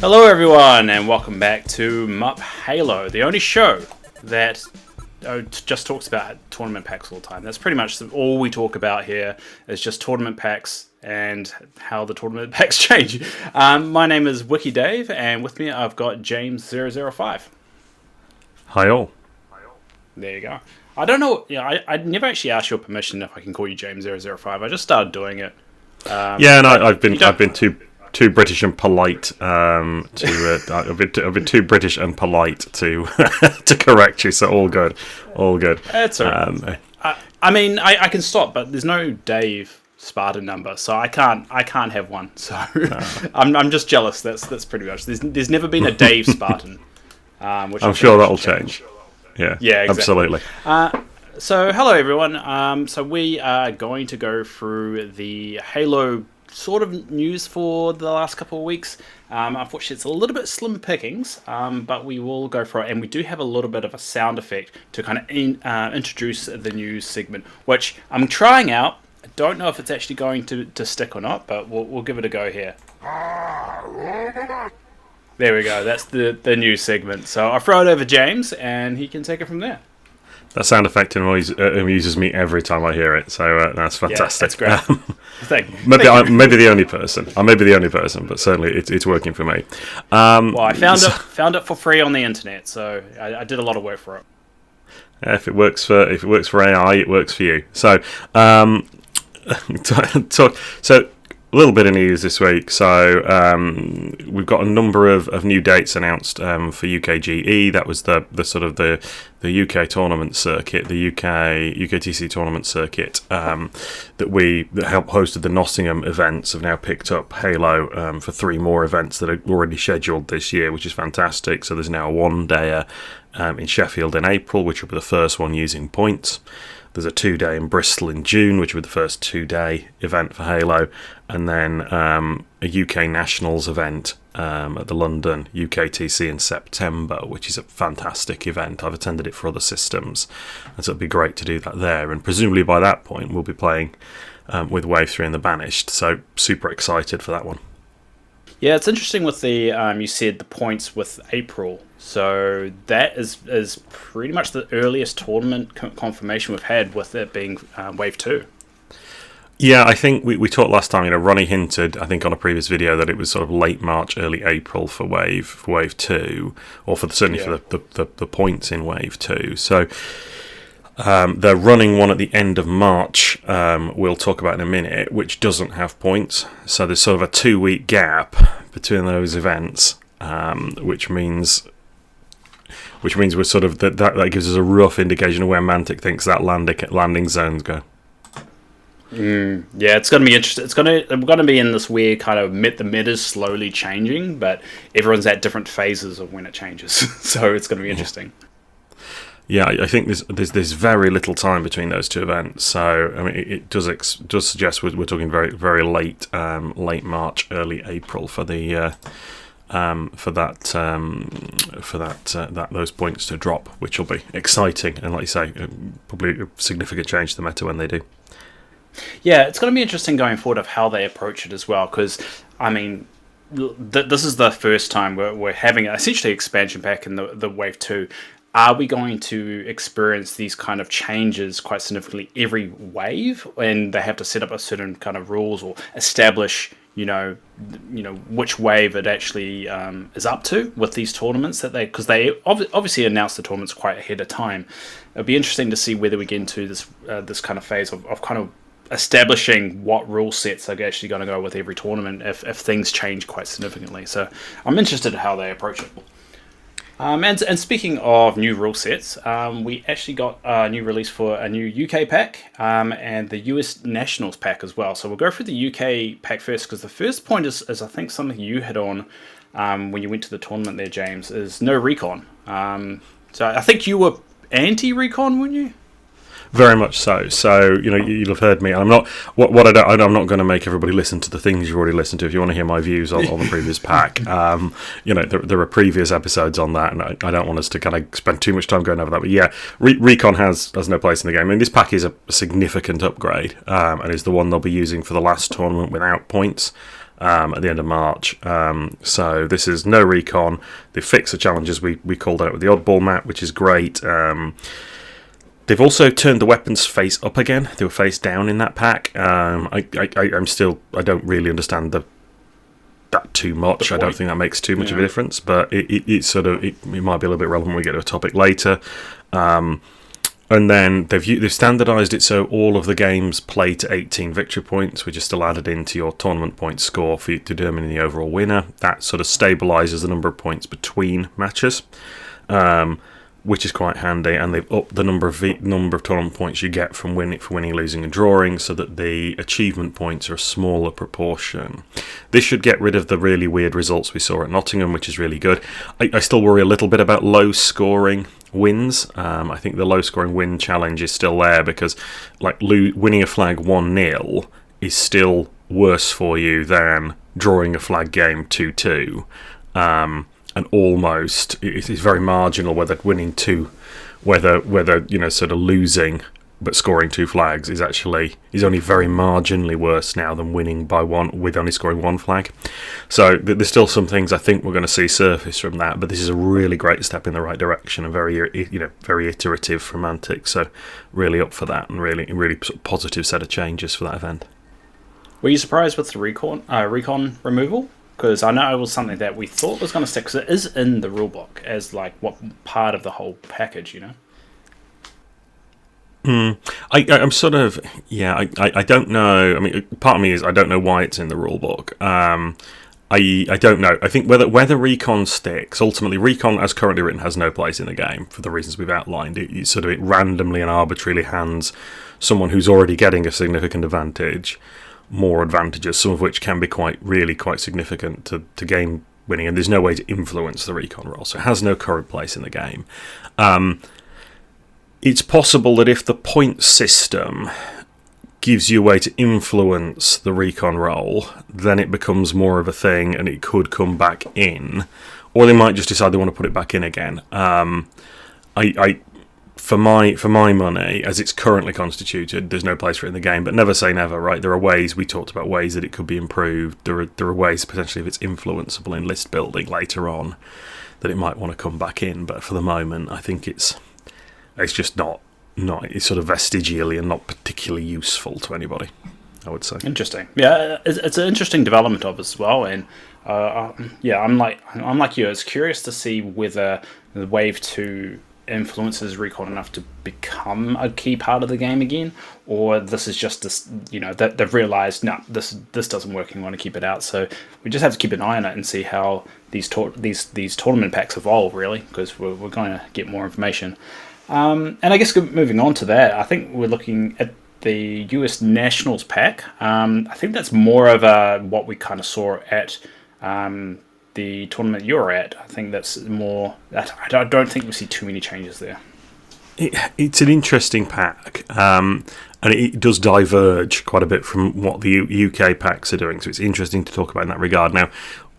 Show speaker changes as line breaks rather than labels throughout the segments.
Hello everyone and welcome back to MUP Halo, the only show that just talks about tournament packs all the time. That's pretty much all we talk about here is just tournament packs and how the tournament packs change. My name is Wiki Dave and with me I've got James-005.
Hi all.
There you go. I don't know, I never actually asked your permission if I can call you James-005. I just started doing it.
I've been too British and polite I've been too British and polite to to correct you. So all good.
That's alright. I can stop, but there's no Dave Spartan number, so I can't have one. So I'm just jealous. That's pretty much. There's never been a Dave Spartan. Which
I'm sure that'll change. Yeah,
exactly.
Absolutely.
So hello everyone. So we are going to go through the Halo sort of news for the last couple of weeks. Unfortunately, it's a little bit slim pickings, but we will go for it. And we do have a little bit of a sound effect to kind of introduce the news segment, which I'm trying out. I don't know if it's actually going to stick or not, but we'll give it a go here. There we go. That's the news segment. So I'll throw it over James, and he can take it from there.
That sound effect always amuses me every time I hear it. So that's fantastic.
Yeah, that's great. Thank you.
Maybe the only person. I may be the only person, but certainly it's working for me.
Well, I found it for free on the internet, so I did a lot of work for it.
If it works for AI, it works for you. So so. A little bit of news this week. So we've got a number of new dates announced for UKGE. That was the sort of the UK tournament circuit, the UKTC tournament circuit that helped hosted the Nottingham events have now picked up Halo for 3 more events that are already scheduled this year, which is fantastic. So there's now a 1-dayer in Sheffield in April, which will be the first one using points. There's a 2-day in Bristol in June, which will be the first 2-day event for Halo, and then a UK Nationals event at the London UKTC in September, which is a fantastic event. I've attended it for other systems, and so it'd be great to do that there. And presumably by that point, we'll be playing with Wave 3 and the Banished, so super excited for that one.
Yeah, it's interesting with the you said the points with April. So that is pretty much the earliest tournament confirmation we've had, with it being Wave 2.
Yeah, I think we talked last time. Ronnie hinted, I think, on a previous video that it was sort of late March, early April for Wave 2, or for the points in Wave 2. So they're running one at the end of March. We'll talk about in a minute, which doesn't have points. So there's sort of a 2-week gap between those events, which means we're sort of that gives us a rough indication of where Mantic thinks that landing zones go.
Yeah, it's going to be interesting. We're going to be in this weird kind of the meta's slowly changing, but everyone's at different phases of when it changes. So it's going to be interesting.
Yeah, I think there's very little time between those two events. So I mean, it does suggest we're talking very very late March, early April for the those points to drop, which will be exciting and, like you say, probably a significant change to the meta when they do.
Yeah, it's going to be interesting going forward of how they approach it as well, because I mean, this is the first time we're having essentially expansion pack in the Wave 2. Are we going to experience these kind of changes quite significantly every wave, and they have to set up a certain kind of rules or establish, which wave it actually is up to with these tournaments because they obviously announce the tournaments quite ahead of time. It'll be interesting to see whether we get into this kind of phase of kind of establishing what rule sets are actually going to go with every tournament if things change quite significantly. So I'm interested in how they approach it. And speaking of new rule sets, we actually got a new release for a new UK pack and the US Nationals pack as well. So we'll go through the UK pack first, because the first point is I think something you hit on when you went to the tournament there, James, is no recon. So I think you were anti-recon, weren't you?
Very much so. So you'll have heard me. I'm not. I'm not going to make everybody listen to the things you've already listened to. If you want to hear my views on the previous pack, there are previous episodes on that, and I don't want us to kind of spend too much time going over that. But yeah, recon has no place in the game. I mean, this pack is a significant upgrade, and is the one they'll be using for the last tournament without points. at the end of March. So this is no recon. They fixed the challenges we called out with the oddball map, which is great. They've also turned the weapons face up again. They were face down in that pack. I don't really understand that too much. I don't think that makes too much of a difference, but it might be a little bit relevant when we get to a topic later. And then they've standardised it so all of the games play to 18 victory points, which is still added into your tournament point score for determining the overall winner. That sort of stabilises the number of points between matches, which is quite handy. And they've upped the number of tournament points you get from winning, losing, and drawing, so that the achievement points are a smaller proportion. This should get rid of the really weird results we saw at Nottingham, which is really good. I still worry a little bit about low scoring wins. I think the low scoring win challenge is still there, because winning a flag 1-0 is still worse for you than drawing a flag game 2-2, and almost it's very marginal whether winning whether sort of losing but scoring 2 flags is only very marginally worse now than winning by 1 with only scoring 1 flag. So there's still some things I think we're going to see surface from that, but this is a really great step in the right direction and very iterative from Mantic. So really up for that, and really sort of positive set of changes for that event.
Were you surprised with the recon removal? Because I know it was something that we thought was going to stick, because it is in the rulebook as what part of the whole package,
I'm sort of I don't know. I mean, part of me is I don't know why it's in the rulebook. I don't know. I think whether recon sticks. Ultimately, recon as currently written has no place in the game for the reasons we've outlined. It randomly and arbitrarily hands someone who's already getting a significant advantage more advantages, some of which can be quite significant to game winning, and there's no way to influence the recon roll, so it has no current place in the game. It's possible that if the point system gives you a way to influence the recon roll, then it becomes more of a thing and it could come back in, or they might just decide they want to put it back in again. For my money, as it's currently constituted, there's no place for it in the game, but never say never, right? There are ways, we talked about ways that it could be improved. There are ways, potentially, if it's influenceable in list building later on, that it might want to come back in, but for the moment, I think it's just not it's sort of vestigially and not particularly useful to anybody, I would say.
Interesting. Yeah, it's an interesting development of as well, and I'm like you. It's curious to see whether the Wave 2 influences recon enough to become a key part of the game again, or this is just this, that they've realized this doesn't work and we want to keep it out. So we just have to keep an eye on it and see how these tournament packs evolve, really, because we're going to get more information. And I guess moving on to that, I think we're looking at the US Nationals pack. I think that's more of what we kind of saw at the tournament you're at. I think that's more that I don't think we see too many changes there.
It's an interesting pack, and it does diverge quite a bit from what the UK packs are doing, so it's interesting to talk about in that regard. Now,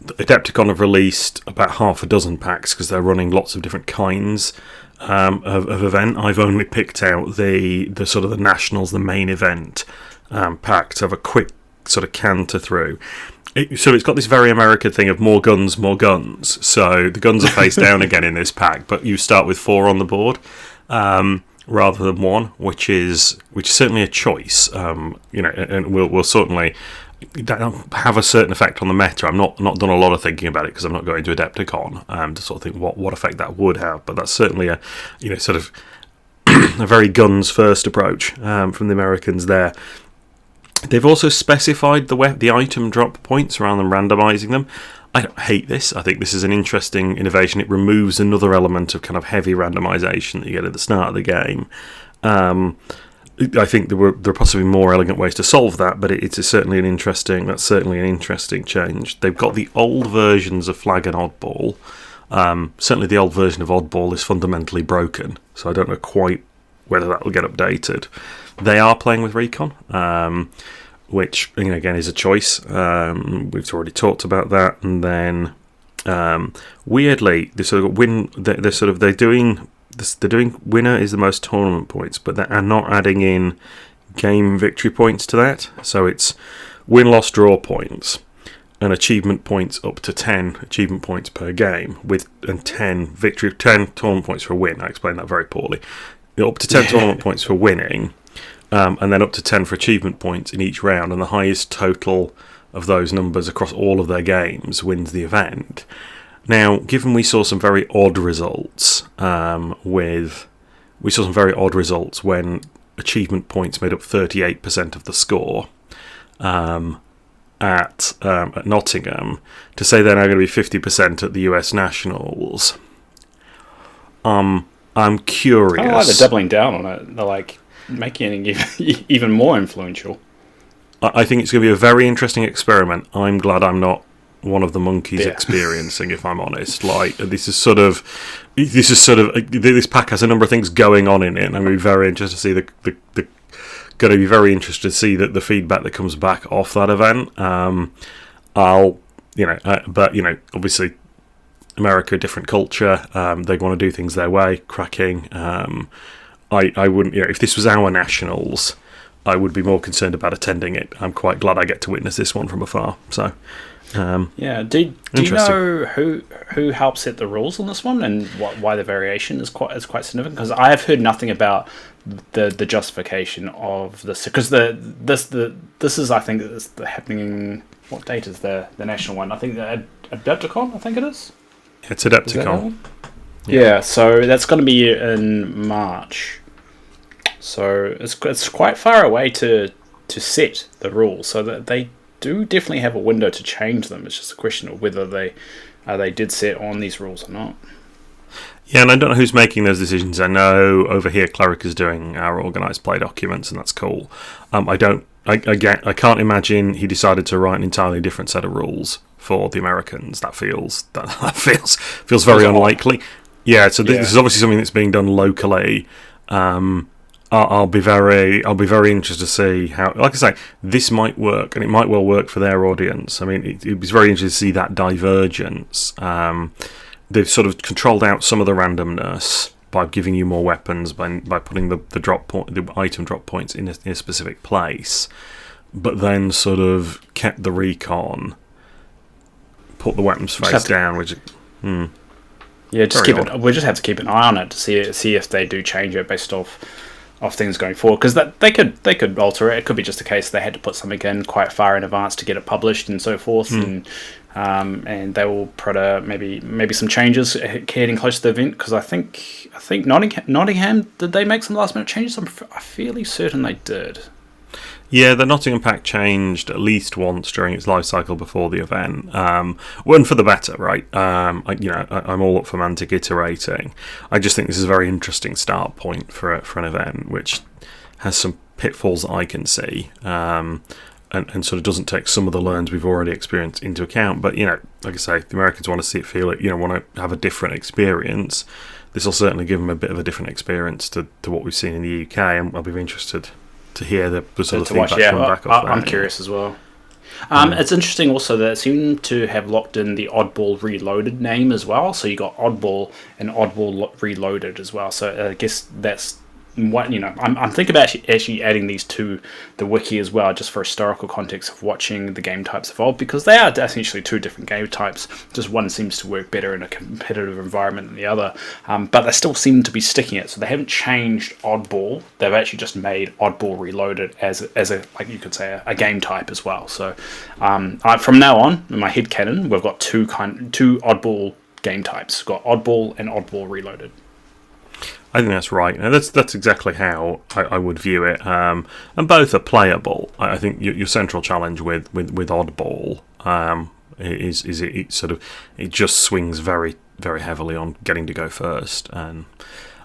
Adepticon have released about half a dozen packs because they're running lots of different kinds of event. I've only picked out the sort of the Nationals, the main event pack, to have a quick sort of canter through. So it's got this very American thing of more guns, more guns. So the guns are face down again in this pack, but you start with 4 on the board rather than 1, which is certainly a choice. And we'll certainly have a certain effect on the meta. I'm not done a lot of thinking about it because I'm not going to Adepticon to sort of think what effect that would have. But that's certainly a sort of a very guns first approach from the Americans there. They've also specified the item drop points rather than randomising them. I don't hate this. I think this is an interesting innovation. It removes another element of kind of heavy randomisation that you get at the start of the game. I think there are possibly more elegant ways to solve that, but that's certainly an interesting change. They've got the old versions of Flag and Oddball. Certainly the old version of Oddball is fundamentally broken, so I don't know quite whether that will get updated. They are playing with Recon, which again is a choice. We've already talked about that, and then weirdly they're doing winner is the most tournament points, but they are not adding in game victory points to that. So it's win, loss, draw points, an achievement points up to 10 achievement points per game, and 10 tournament points for a win. I explained that very poorly. Up to 10 tournament points for winning, and then up to 10 for achievement points in each round, and the highest total of those numbers across all of their games wins the event. Now, given we saw some very odd results when achievement points made up 38% of the score at Nottingham, to say they're now going to be 50% at the US Nationals, I'm curious.
I like they're doubling down on it. They're like making it even more influential.
I think it's going to be a very interesting experiment. I'm glad I'm not one of the monkeys experiencing, if I'm honest. Like, this pack has a number of things going on in it, and I'm going to be very interested to see the feedback that comes back off that event. Obviously, America, different culture. They want to do things their way, cracking. I wouldn't, if this was our nationals, I would be more concerned about attending it. I'm quite glad I get to witness this one from afar. So,
do you know who helped set the rules on this one, and why the variation is quite significant? Because I have heard nothing about the justification of this. Because this is, I think, happening. What date is the national one? I think Adepticon. I think it is.
It's Adepticon.
Yeah, so that's going to be in March. So it's quite far away to set the rules, so that they do definitely have a window to change them. It's just a question of whether they did set on these rules or not.
Yeah, and I don't know who's making those decisions. I know over here Cleric is doing our organised play documents, and that's cool. I can't imagine he decided to write an entirely different set of rules for the Americans. That feels very unlikely. Yeah, so this is obviously something that's being done locally. I'll be very interested to see how. Like I say, this might work, and it might well work for their audience. I mean, it was very interesting to see that divergence. They've sort of controlled out some of the randomness by giving you more weapons, by putting the item drop points in a specific place, but then sort of kept the recon, put the weapons face down, which.
Yeah, just keep it. We just have to keep an eye on it to see if they do change it based off things going forward, because they could alter it. It could be just a case they had to put something in quite far in advance to get it published and so forth, and they will put maybe some changes heading close to the event, because I think Nottingham, did they make some last minute changes? I'm fairly certain they did.
Yeah, the Nottingham pack changed at least once during its life cycle before the event. One for the better, right? I'm all up for Mantic iterating. I just think this is a very interesting start point for an event, which has some pitfalls that I can see, and sort of doesn't take some of the learns we've already experienced into account. But like I say, the Americans want to see it, feel it. Want to have a different experience. This will certainly give them a bit of a different experience to what we've seen in the UK, and I'll be interested to hear the sort of feedback come back off that.
I'm curious as well. It's interesting also that it seemed to have locked in the Oddball Reloaded name as well. So you got Oddball and Oddball Reloaded as well. So I guess that's what I'm thinking about actually adding these to the wiki as well, just for historical context of watching the game types evolve, because they are essentially two different game types. Just one seems to work better in a competitive environment than the other, but they still seem to be sticking it. So they haven't changed Oddball; they've actually just made Oddball Reloaded as a, like you could say, a game type as well. So from now on, in my headcanon, we've got two Oddball game types. We've got Oddball and Oddball Reloaded.
I think that's right. Now, that's exactly how I would view it. And both are playable. I think your central challenge with Oddball is it just swings very, very heavily on getting to go first. And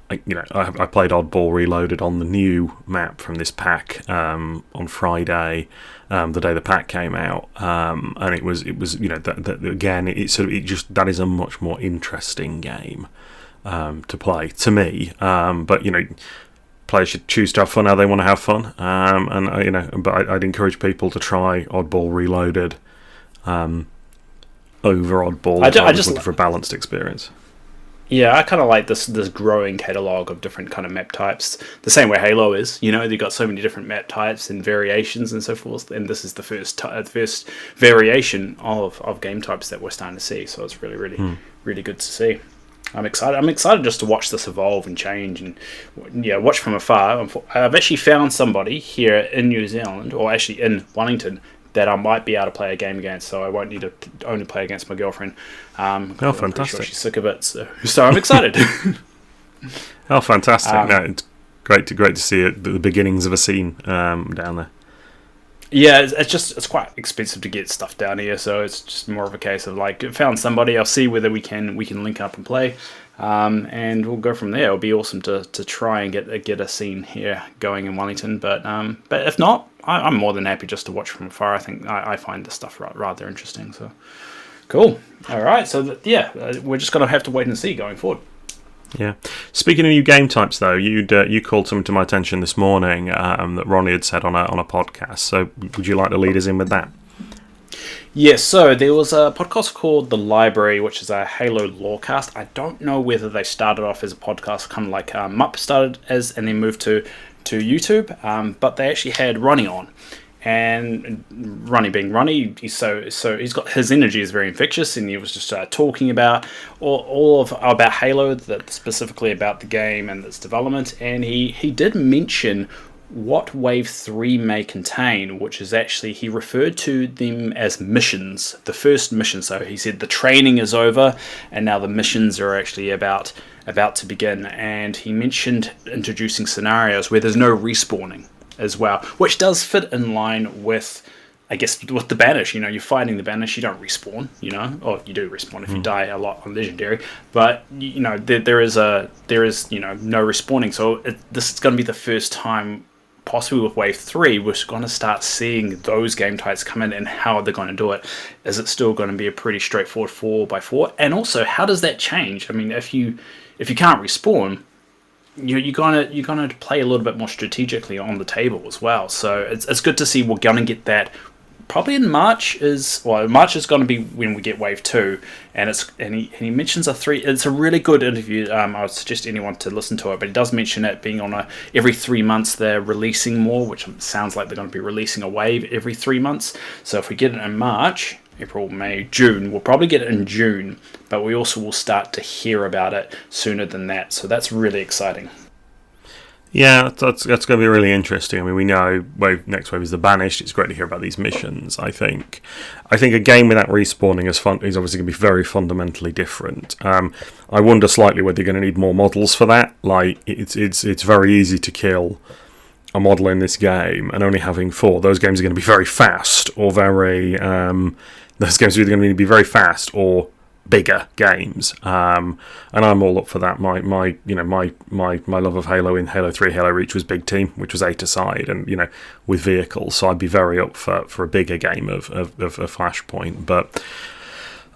I played Oddball Reloaded on the new map from this pack on Friday, the day the pack came out, and it was that is a much more interesting game to play to me, but players should choose to have fun how they want to have fun, but I'd encourage people to try Oddball Reloaded over Oddball. I just looking for a balanced experience.
Yeah, I kind of like this growing catalog of different kind of map types. The same way Halo is, they've got so many different map types and variations and so forth. And this is the first variation of game types that we're starting to see. So it's really, really, really good to see. I'm excited. I'm excited just to watch this evolve and change, and watch from afar. I've actually found somebody here in New Zealand, or actually in Wellington, that I might be able to play a game against, so I won't need to only play against my girlfriend.
Oh, fantastic!
Sure she's sick of it, so I'm excited.
Oh, fantastic! No, it's great to see it, the beginnings of a scene down there.
Yeah, it's quite expensive to get stuff down here, so it's just more of a case of like, found somebody. I'll see whether we can link up and play, and we'll go from there. It'll be awesome to try and get a scene here going in Wellington, but if not, I'm more than happy just to watch from afar. I think I find this stuff rather interesting. So cool. All right, so we're just gonna have to wait and see going forward.
Yeah. Speaking of new game types, though, you called something to my attention this morning that Ronnie had said on a podcast. So, would you like to lead us in with that?
Yes. So there was a podcast called The Library, which is a Halo lorecast. I don't know whether they started off as a podcast, kind of like MUP started as, and then moved to YouTube. But they actually had Ronnie on. And Ronnie being Ronnie, he's he's got, his energy is very infectious, and he was just talking about about Halo, specifically about the game and its development. And he did mention what Wave 3 may contain, which is actually, he referred to them as missions, the first mission. So he said the training is over, and now the missions are actually about to begin. And he mentioned introducing scenarios where there's no respawning as well, which does fit in line with, I guess, with the Banish. You're fighting the Banish, you don't respawn, or you do respawn if you die a lot on Legendary, but there is no respawning. So this is going to be the first time, possibly with Wave 3, we're going to start seeing those game types come in, and how they're going to do it. Is it still going to be a pretty straightforward 4x4? And also, how does that change? I mean, if you can't respawn, you're gonna play a little bit more strategically on the table as well. So it's good to see we're gonna get that probably in March. March is going to be when we get Wave 2, and he mentions a 3. It's a really good interview. I would suggest anyone to listen to it, but he does mention it being on every 3 months they're releasing more, which sounds like they're going to be releasing a wave every 3 months. So if we get it in March, April, May, June, we'll probably get it in June, but we also will start to hear about it sooner than that. So that's really exciting.
Yeah, that's going to be really interesting. I mean, we know next wave is the Banished. It's great to hear about these missions. I think a game without respawning is obviously going to be very fundamentally different. I wonder slightly whether you're going to need more models for that. Like, it's very easy to kill a model in this game, and only having 4. Those games are going to be very fast, or very. Those games are either going to be very fast or bigger games, and I'm all up for that. My love of Halo in Halo 3, Halo Reach was big team, which was 8-a-side, and with vehicles. So I'd be very up for a bigger game of Flashpoint. But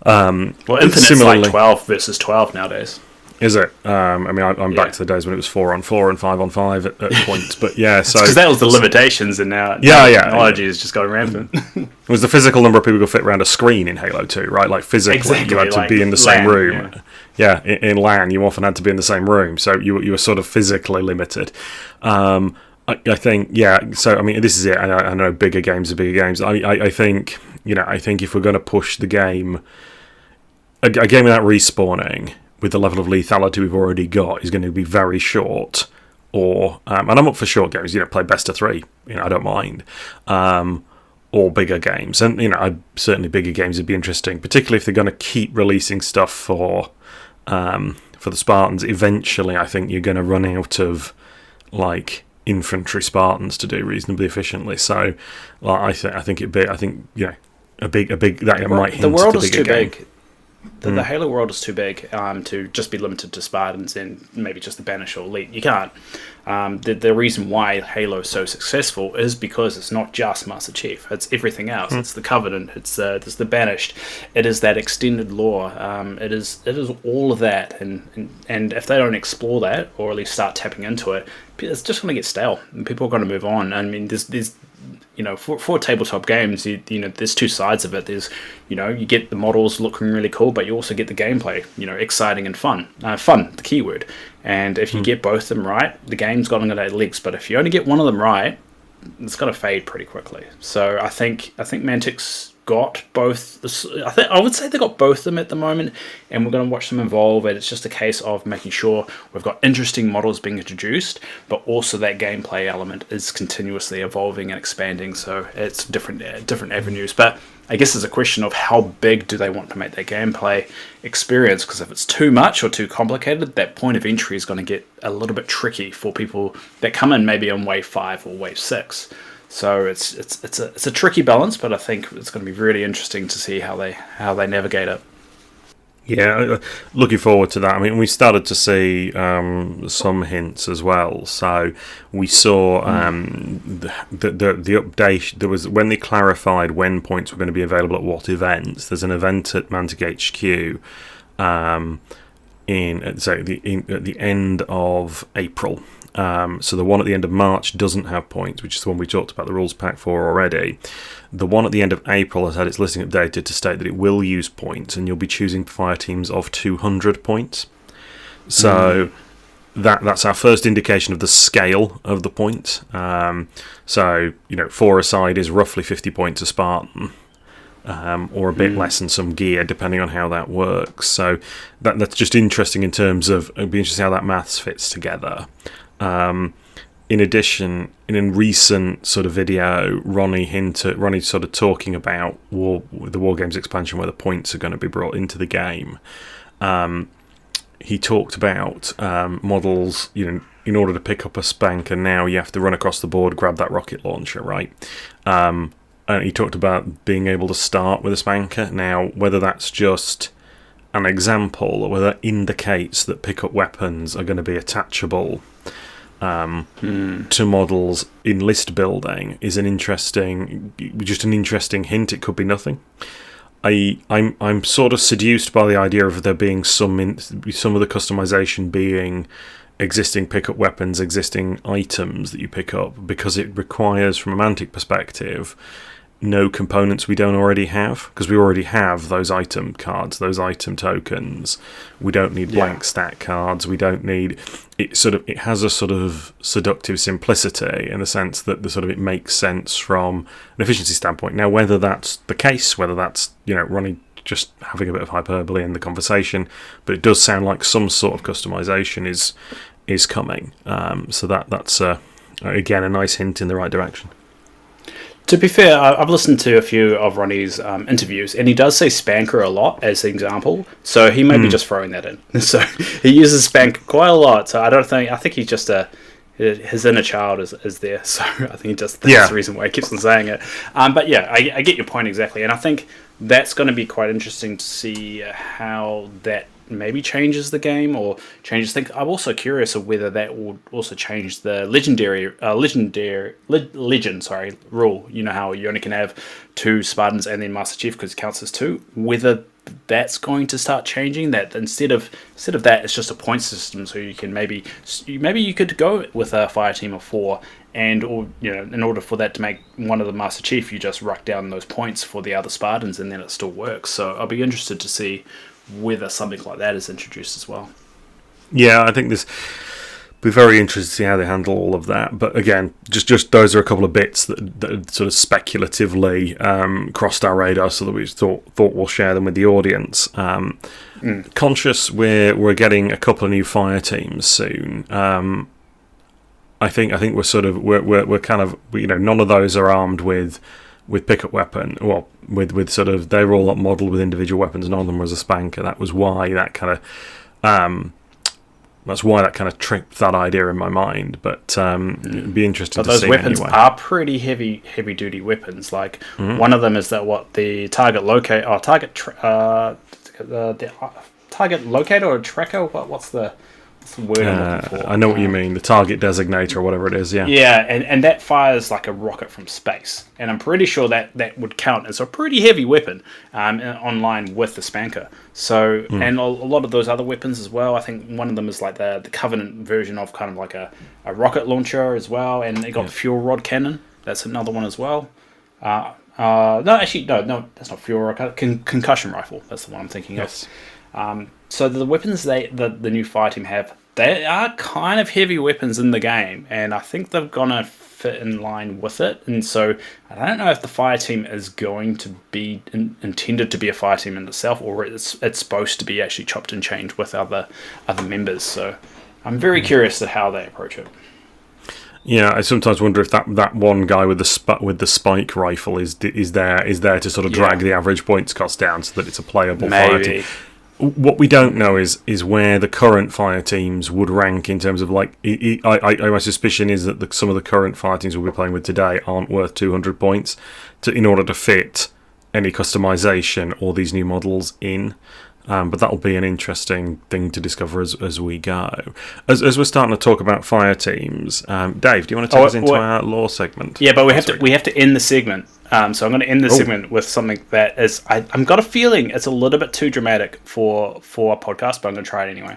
Infinite's like 12 versus 12 nowadays.
Is it? I'm back to the days when it was 4-on-4 and 5-on-5 at points. But yeah, so
because that was the limitations, and now technology is just going rampant.
It was the physical number of people who could fit around a screen in Halo 2, right? Like physically, you had to be in the same room. Yeah, in LAN, you often had to be in the same room, so you were sort of physically limited. I think, yeah. So I mean, this is it. I know bigger games are bigger games. I think if we're going to push the game, a game without respawning, with the level of lethality we've already got, is going to be very short. And I'm up for short games. Play best of 3. I don't mind. Or bigger games, and certainly bigger games would be interesting, particularly if they're going to keep releasing stuff for the Spartans. Eventually, I think you're going to run out of infantry Spartans to do reasonably efficiently. So, a big that might hint
the world
at a
is
bigger
too
game.
big. The Halo world is too big to just be limited to Spartans and maybe just the Banished or Elite. You can't. The reason why Halo is so successful is because it's not just Master Chief. It's everything else. It's the Covenant. It's the Banished. It is that extended lore. It is all of that. And if they don't explore that, or at least start tapping into it, it's just going to get stale, and people are going to move on. I mean, there's for tabletop games, there's two sides of it. There's, you get the models looking really cool, but you also get the gameplay, exciting and fun. Fun, the keyword. And if you get both of them right, the game's got legs. But if you only get one of them right, it's going to fade pretty quickly. So I think Mantic's got both. I would say they got both of them at the moment, and we're going to watch them evolve. And it's just a case of making sure we've got interesting models being introduced, but also that gameplay element is continuously evolving and expanding. So it's different avenues. But I guess it's a question of how big do they want to make their gameplay experience, because if it's too much or too complicated, that point of entry is going to get a little bit tricky for people that come in maybe on wave 5 or wave 6. So it's a tricky balance, but I think it's going to be really interesting to see how they navigate it.
Yeah, looking forward to that. I mean, we started to see some hints as well. So we saw the update. There was when they clarified when points were going to be available at what events. There's an event at Mantic HQ at the end of April. So the one at the end of March doesn't have points, which is the one we talked about the rules pack for already. The one at the end of April has had its listing updated to state that it will use points, and you'll be choosing Fireteams of 200 points. So that's our first indication of the scale of the points. So 4-a-side is roughly 50 points a Spartan. Or a bit less than some gear, depending on how that works. So that's just interesting in terms of, it'd be interesting how that maths fits together. In addition, in a recent sort of video, Ronnie sort of talking about the War Games expansion where the points are going to be brought into the game. He talked about models, in order to pick up a spanker now you have to run across the board, grab that rocket launcher, right? And he talked about being able to start with a spanker. Now, whether that's just an example or whether it indicates that pickup weapons are going to be attachable to models in list building is an interesting hint. It could be nothing. I'm sort of seduced by the idea of there being some of the customization being existing pickup weapons, existing items that you pick up, because it requires, from a Mantic perspective, no components we don't already have, because we already have those item cards, those item tokens. We don't need blank stat cards. We don't need it. It has a sort of seductive simplicity in the sense that it makes sense from an efficiency standpoint. Now, whether that's the case, whether that's Ronnie just having a bit of hyperbole in the conversation, but it does sound like some sort of customization is coming. So that's again a nice hint in the right direction.
To be fair, I've listened to a few of Ronnie's interviews, and he does say spanker a lot as an example. So he may be just throwing that in. So he uses spanker quite a lot. So I think he's just his inner child is there. So I think that's the reason why he keeps on saying it. But yeah, I get your point exactly, and I think that's going to be quite interesting to see how that maybe changes the game or changes things. I'm also curious of whether that will also change the legend rule. You know how you only can have 2 Spartans and then Master Chief because it counts as 2. Whether that's going to start changing, that instead of that it's just a point system, so you can maybe you could go with a fire team of 4, and or in order for that to make one of the Master Chief, you just ruck down those points for the other Spartans and then it still works. So I'll be interested to see whether something like that is introduced as well.
Yeah, I think this be very interested to see how they handle all of that. But again, just those are a couple of bits that sort of speculatively crossed our radar, so that we thought we'll share them with the audience. Conscious we're getting a couple of new fire teams soon. I think we're kind of none of those are armed with pickup weapon. Well, with sort of they're all modelled with individual weapons. None of them was a spanker. That was why that kind of tripped that idea in my mind. But it'd be interesting to see.
But those weapons
anyway.
are pretty heavy duty weapons. Like one of them is the target locate or the target locator or tracker. What's the word I'm looking for?
I know what you mean. The target designator or whatever it is. Yeah.
Yeah, and that fires like a rocket from space, and I'm pretty sure that would count as a pretty heavy weapon online with the spanker. So and a lot of those other weapons as well. I think one of them is like the Covenant version of kind of like a rocket launcher as well, and they got the fuel rod cannon. That's another one as well. No, actually, no, that's not Fiora. Concussion rifle. That's the one I'm thinking
Yes.
of. So the weapons the new Fireteam have, they are kind of heavy weapons in the game, and I think they're gonna fit in line with it. And so I don't know if the Fireteam is going to be intended to be a Fireteam in itself, or it's supposed to be actually chopped and changed with other members. So I'm very curious to how they approach it.
Yeah, I sometimes wonder if that one guy with the spike rifle is there to sort of drag the average points cost down so that it's a playable
Maybe.
Fireteam. What we don't know is where the current Fireteams would rank in terms of like. My suspicion is that some of the current Fireteams we'll be playing with today aren't worth 200 points in order to fit any customization or these new models in. But that'll be an interesting thing to discover as we go. As we're starting to talk about Fireteams, Dave, do you want to take us into our lore segment?
Yeah, but we have to end the segment. So I'm going to end the segment with something that is I've got a feeling it's a little bit too dramatic for a podcast, but I'm going to try it anyway.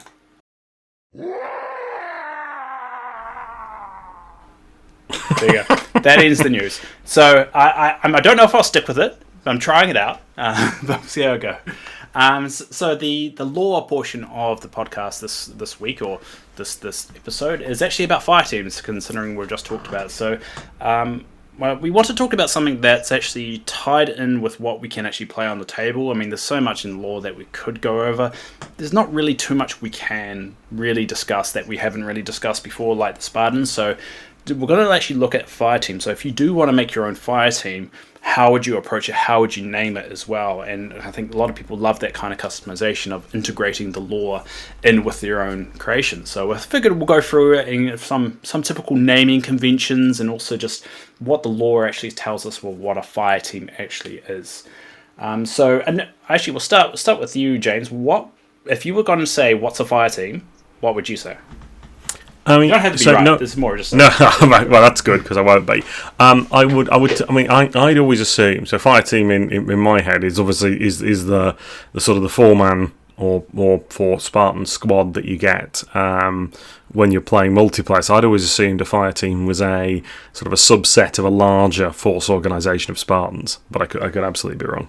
There you go. That ends the news. So I don't know if I'll stick with it. But I'm trying it out. But we'll see how it goes. So the lore portion of the podcast this week, or this episode, is actually about Fireteams, considering we've just talked about it. So well, we want to talk about something that's actually tied in with what we can actually play on the table. I mean, there's so much in lore that we could go over. There's not really too much we can really discuss that we haven't really discussed before, like the Spartans. So we're going to actually look at Fireteam. So if you do want to make your own Fireteam, how would you approach it? How would you name it as well? And I think a lot of people love that kind of customization of integrating the lore in with their own creation. So I figured we'll go through it in some typical naming conventions, and also just what the lore actually tells us, well, what a Fireteam actually is. So, and actually we'll start with you, James. What if you were going to say what's a Fireteam? What would you say?
I mean,
you don't have to be right. There's more just
no. Well, that's good because I won't be. I'd always assume so. Fireteam in my head is obviously is the sort of the 4-man or 4 Spartan squad that you get when you're playing multiplayer. So I'd always assumed a Fireteam was a sort of a subset of a larger force organisation of Spartans, but I could absolutely be wrong.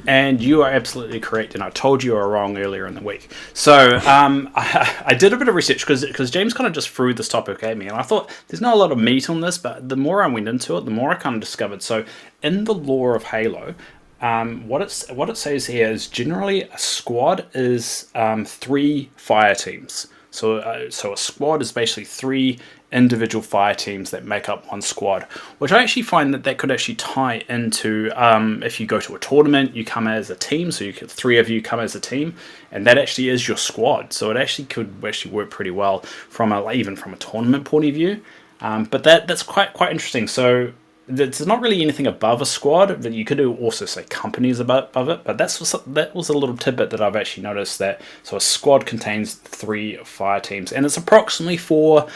And you are absolutely correct, and I told you were wrong earlier in the week. So I did a bit of research because James kind of just threw this topic at me, and I thought there's not a lot of meat on this, but the more I went into it, the more I kind of discovered. So in the lore of Halo, what it says here is generally a squad is 3 Fireteams. So a squad is basically 3 individual Fireteams that make up one squad, which I actually find that could actually tie into if you go to a tournament, you come as a team, so 3 of you come as a team, and that actually is your squad. So it actually could work pretty well even from a tournament point of view. But that's quite interesting. So there's not really anything above a squad, but you could also say companies above it. But that was a little tidbit that I've actually noticed, that so a squad contains 3 Fireteams, and it's approximately for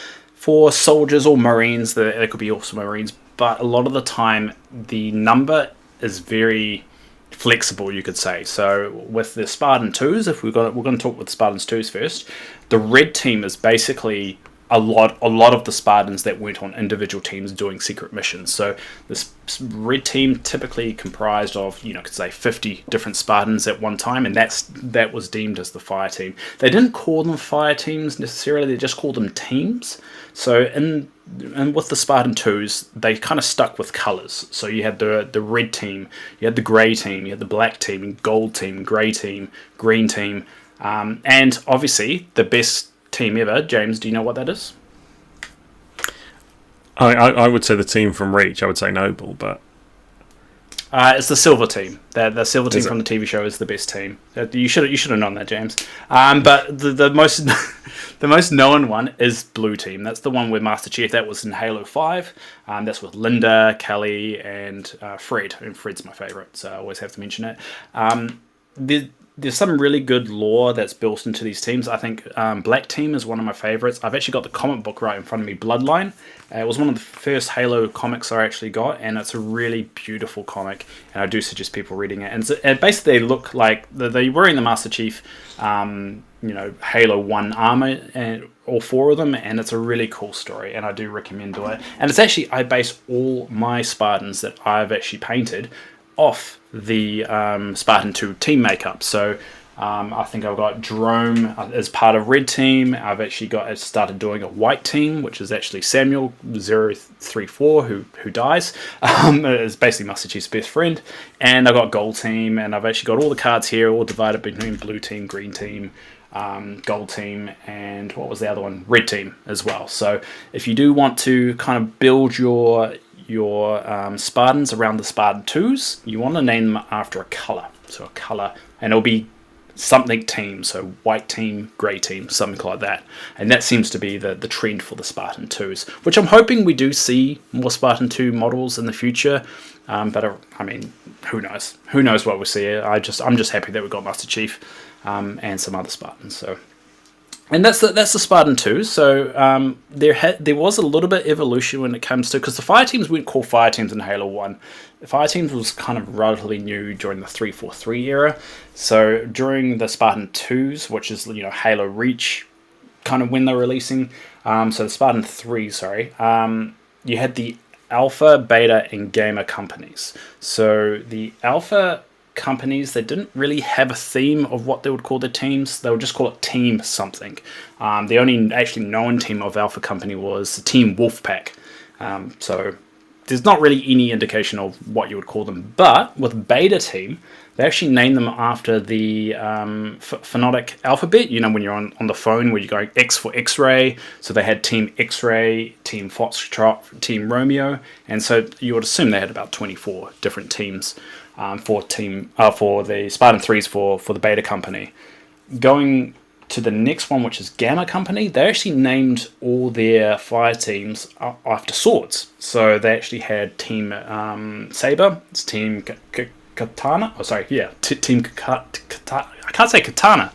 soldiers or marines. There could be also marines, but a lot of the time the number is very flexible, you could say. So with the Spartan 2s, we're going to talk with Spartans 2s first, the red team is basically a lot of the Spartans that went on individual teams doing secret missions. So this red team typically comprised of, could say 50 different Spartans at one time, and that was deemed as the Fireteam. They didn't call them Fireteams necessarily, they just called them teams. So and with the Spartan 2s, they kind of stuck with colours. So you had the red team, you had the grey team, you had the black team, gold team, grey team, green team, and obviously the best team ever. James, do you know what that is?
I would say the team from Reach. I would say Noble, but
it's the silver team. The silver team from the TV show is the best team. You should have known that, James. But the most the most known one is blue team. That's the one with Master Chief. That was in Halo 5. That's with Linda, Kelly, and Fred. And Fred's my favourite, so I always have to mention it. there's some really good lore that's built into these teams. I think Black Team is one of my favorites. I've actually got the comic book right in front of me, Bloodline. It was one of the first Halo comics I actually got, and it's a really beautiful comic, and I do suggest people reading it. And basically they look like they're wearing the Master Chief, Halo 1 armor, and all four of them, and it's a really cool story, and I do recommend doing it. And it's actually, I base all my Spartans that I've actually painted off the Spartan 2 team makeup. So I think I've got Jerome as part of Red Team. I've actually started doing a White Team, which is actually Samuel 034 who dies. It's basically Master Chief's best friend. And I've got Gold Team, and I've actually got all the cards here, all divided between Blue Team, Green Team, Gold Team, and what was the other one? Red Team as well. So if you do want to kind of build your Spartans around the Spartan 2s, you want to name them after a color. So a color, and it'll be something team, so white team, grey team, something like that. And that seems to be the trend for the Spartan 2s, which I'm hoping we do see more Spartan 2 models in the future. But I mean, who knows? Who knows what we'll see? I'm just happy that we got Master Chief and some other Spartans. So. And that's the Spartan 2. So there was a little bit of evolution when it comes to, because the Fireteams weren't called Fireteams in Halo 1. The Fireteams was kind of relatively new during the 343 era. So during the Spartan 2s, which is Halo Reach, kind of when they're releasing. So the Spartan 3, you had the Alpha, Beta, and Gamma companies. So the Alpha companies, they didn't really have a theme of what they would call their teams. They would just call it Team something. The only actually known team of Alpha Company was Team Wolfpack. So there's not really any indication of what you would call them. But with Beta Team, they actually named them after the phonetic alphabet. When you're on the phone where you're going X for X-ray. So they had Team X-ray, Team Foxtrot, Team Romeo. And so you would assume they had about 24 different teams for the Spartan 3s for the Beta Company. Going to the next one, which is Gamma Company, they actually named all their fire teams after swords. So they actually had Team Saber, it's Team Katana. Team Katana. I can't say Katana.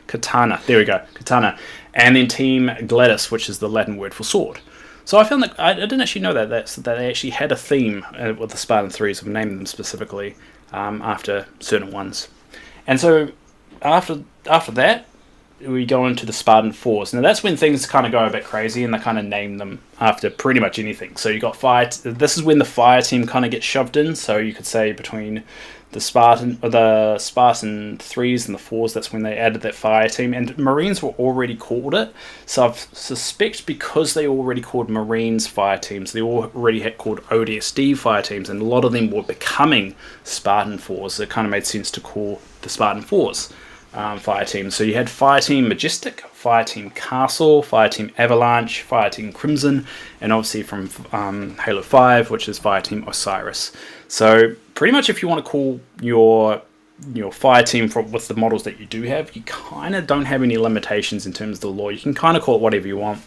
Katana. There we go. Katana. And then Team Gladys, which is the Latin word for sword. So I found that I didn't actually know that they actually had a theme with the Spartan 3s of naming them specifically after certain ones. And so after that, we go into the Spartan 4s. Now that's when things kind of go a bit crazy, and they kind of name them after pretty much anything. So you got this is when the fire team kind of gets shoved in. So you could say between the Spartan 3s and the 4s, that's when they added that fire team. And Marines were already called it. So I suspect because they already called Marines fire teams, they already had called ODSD fire teams, and a lot of them were becoming Spartan 4s. It kind of made sense to call the Spartan 4s fire teams. So you had Fireteam Majestic, Fireteam Castle, Fireteam Avalanche, Fireteam Crimson, and obviously from Halo 5, which is Fireteam Osiris. So pretty much if you want to call your fire team with the models that you do have, you kind of don't have any limitations in terms of the lore. You can kind of call it whatever you want,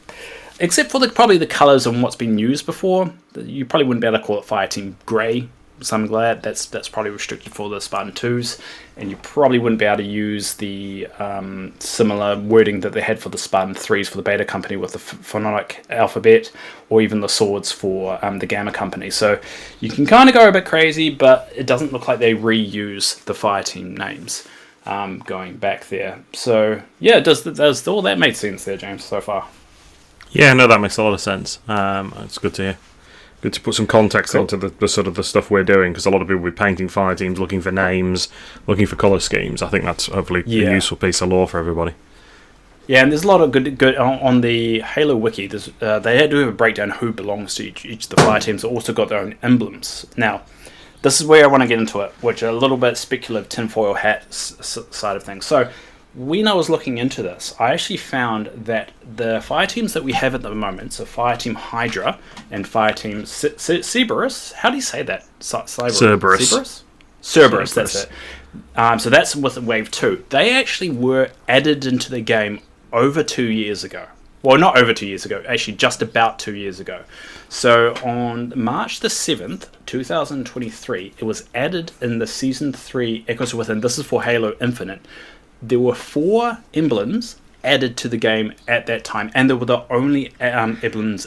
except for probably the colors and what's been used before. You probably wouldn't be able to call it Fireteam Grey. So I'm glad that's probably restricted for the Spartan 2s, and you probably wouldn't be able to use the similar wording that they had for the Spartan 3s for the Beta Company with the phonetic alphabet, or even the swords for the Gamma Company. So you can kind of go a bit crazy, but it doesn't look like they reuse the Fireteam names going back there. So yeah, does all that make sense there, James, so far?
Yeah, no, that makes a lot of sense. It's good to hear. Good to put some context into the sort of the stuff we're doing, because a lot of people will be painting fire teams, looking for names, looking for colour schemes. I think that's hopefully a useful piece of lore for everybody. Yeah,
and there's a lot of good on the Halo Wiki. They had to have a breakdown who belongs to each of the fire teams. They also got their own emblems. Now, this is where I want to get into it, which are a little bit speculative tinfoil hat side of things. So when I was looking into this, I actually found that the fire teams that we have at the moment, so Fireteam Hydra and Fireteam Cerberus, how do you say that?
Cerberus.
Cerberus, that's it. So that's with Wave 2. They actually were added into the game over 2 years ago. Well, not over 2 years ago, actually just about 2 years ago. So on March the 7th, 2023, it was added in the Season 3 Echoes Within. This is for Halo Infinite. there were 4 emblems added to the game at that time, and they were the only emblems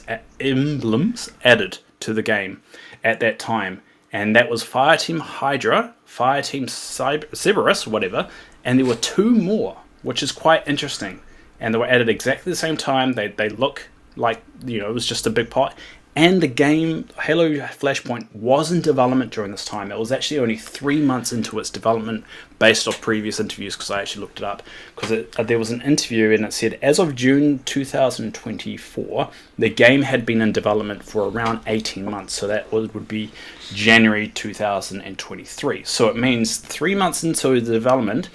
added to the game at that time, and that was Fireteam Hydra, Fireteam Cerberus, whatever, and there were 2 more, which is quite interesting, and they were added exactly the same time. They look like, it was just a big pot. And the game, Halo Flashpoint, was in development during this time. It was actually only 3 months into its development based off previous interviews, because I actually looked it up. Because there was an interview and it said, as of June 2024, the game had been in development for around 18 months. So that would be January 2023. So it means 3 months into the development,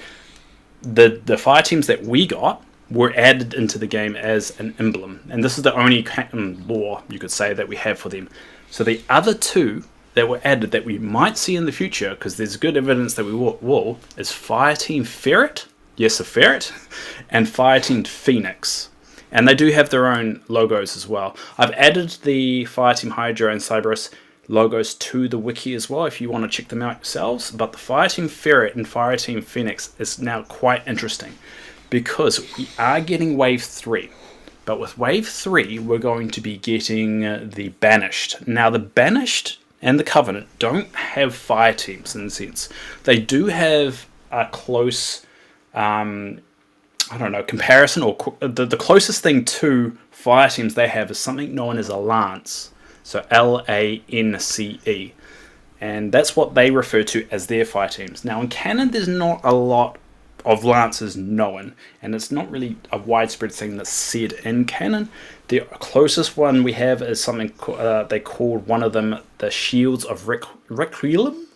the Fireteams that we got were added into the game as an emblem, and this is the only lore, you could say, that we have for them. So the other 2 that were added that we might see in the future, because there's good evidence that we will, is Fireteam Ferret, yes, a ferret, and Fireteam Phoenix, and they do have their own logos as well. I've added the Fireteam Hydra and Cerberus logos to the wiki as well if you want to check them out yourselves, but the Fireteam Ferret and Fireteam Phoenix is now quite interesting, because we are getting Wave 3. But with Wave 3, we're going to be getting the Banished. Now, the Banished and the Covenant don't have Fireteams in a sense. They do have a close, comparison, or the closest thing to Fireteams they have is something known as a Lance. So Lance. And that's what they refer to as their Fireteams. Now, in canon, there's not a lot of lances known, and it's not really a widespread thing that's said in canon. The closest one we have is something they called one of them the Shields of Requiem.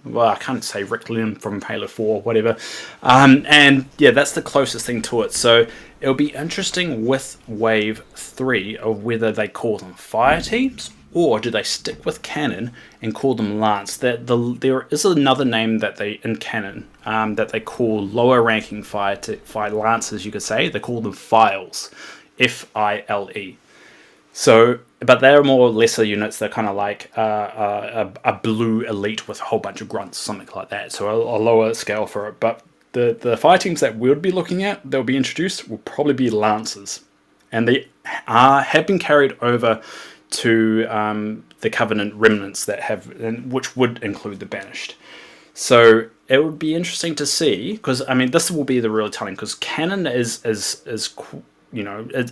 Well, I can't say Requiem from Halo 4, whatever. And yeah, that's the closest thing to it. So it'll be interesting with Wave 3 of whether they call them Fireteams, or do they stick with canon and call them Lance? There is another name that they in canon that they call lower ranking fire lances, you could say. They call them Files, File. So, but they're more lesser units. They're kind of like a blue elite with a whole bunch of grunts, something like that. So a lower scale for it. But the fire teams that we'll be looking at, they'll be introduced, will probably be Lancers, and they have been carried over to the Covenant remnants that have, which would include the Banished. So it would be interesting to see, because I mean this will be the real telling, because canon is it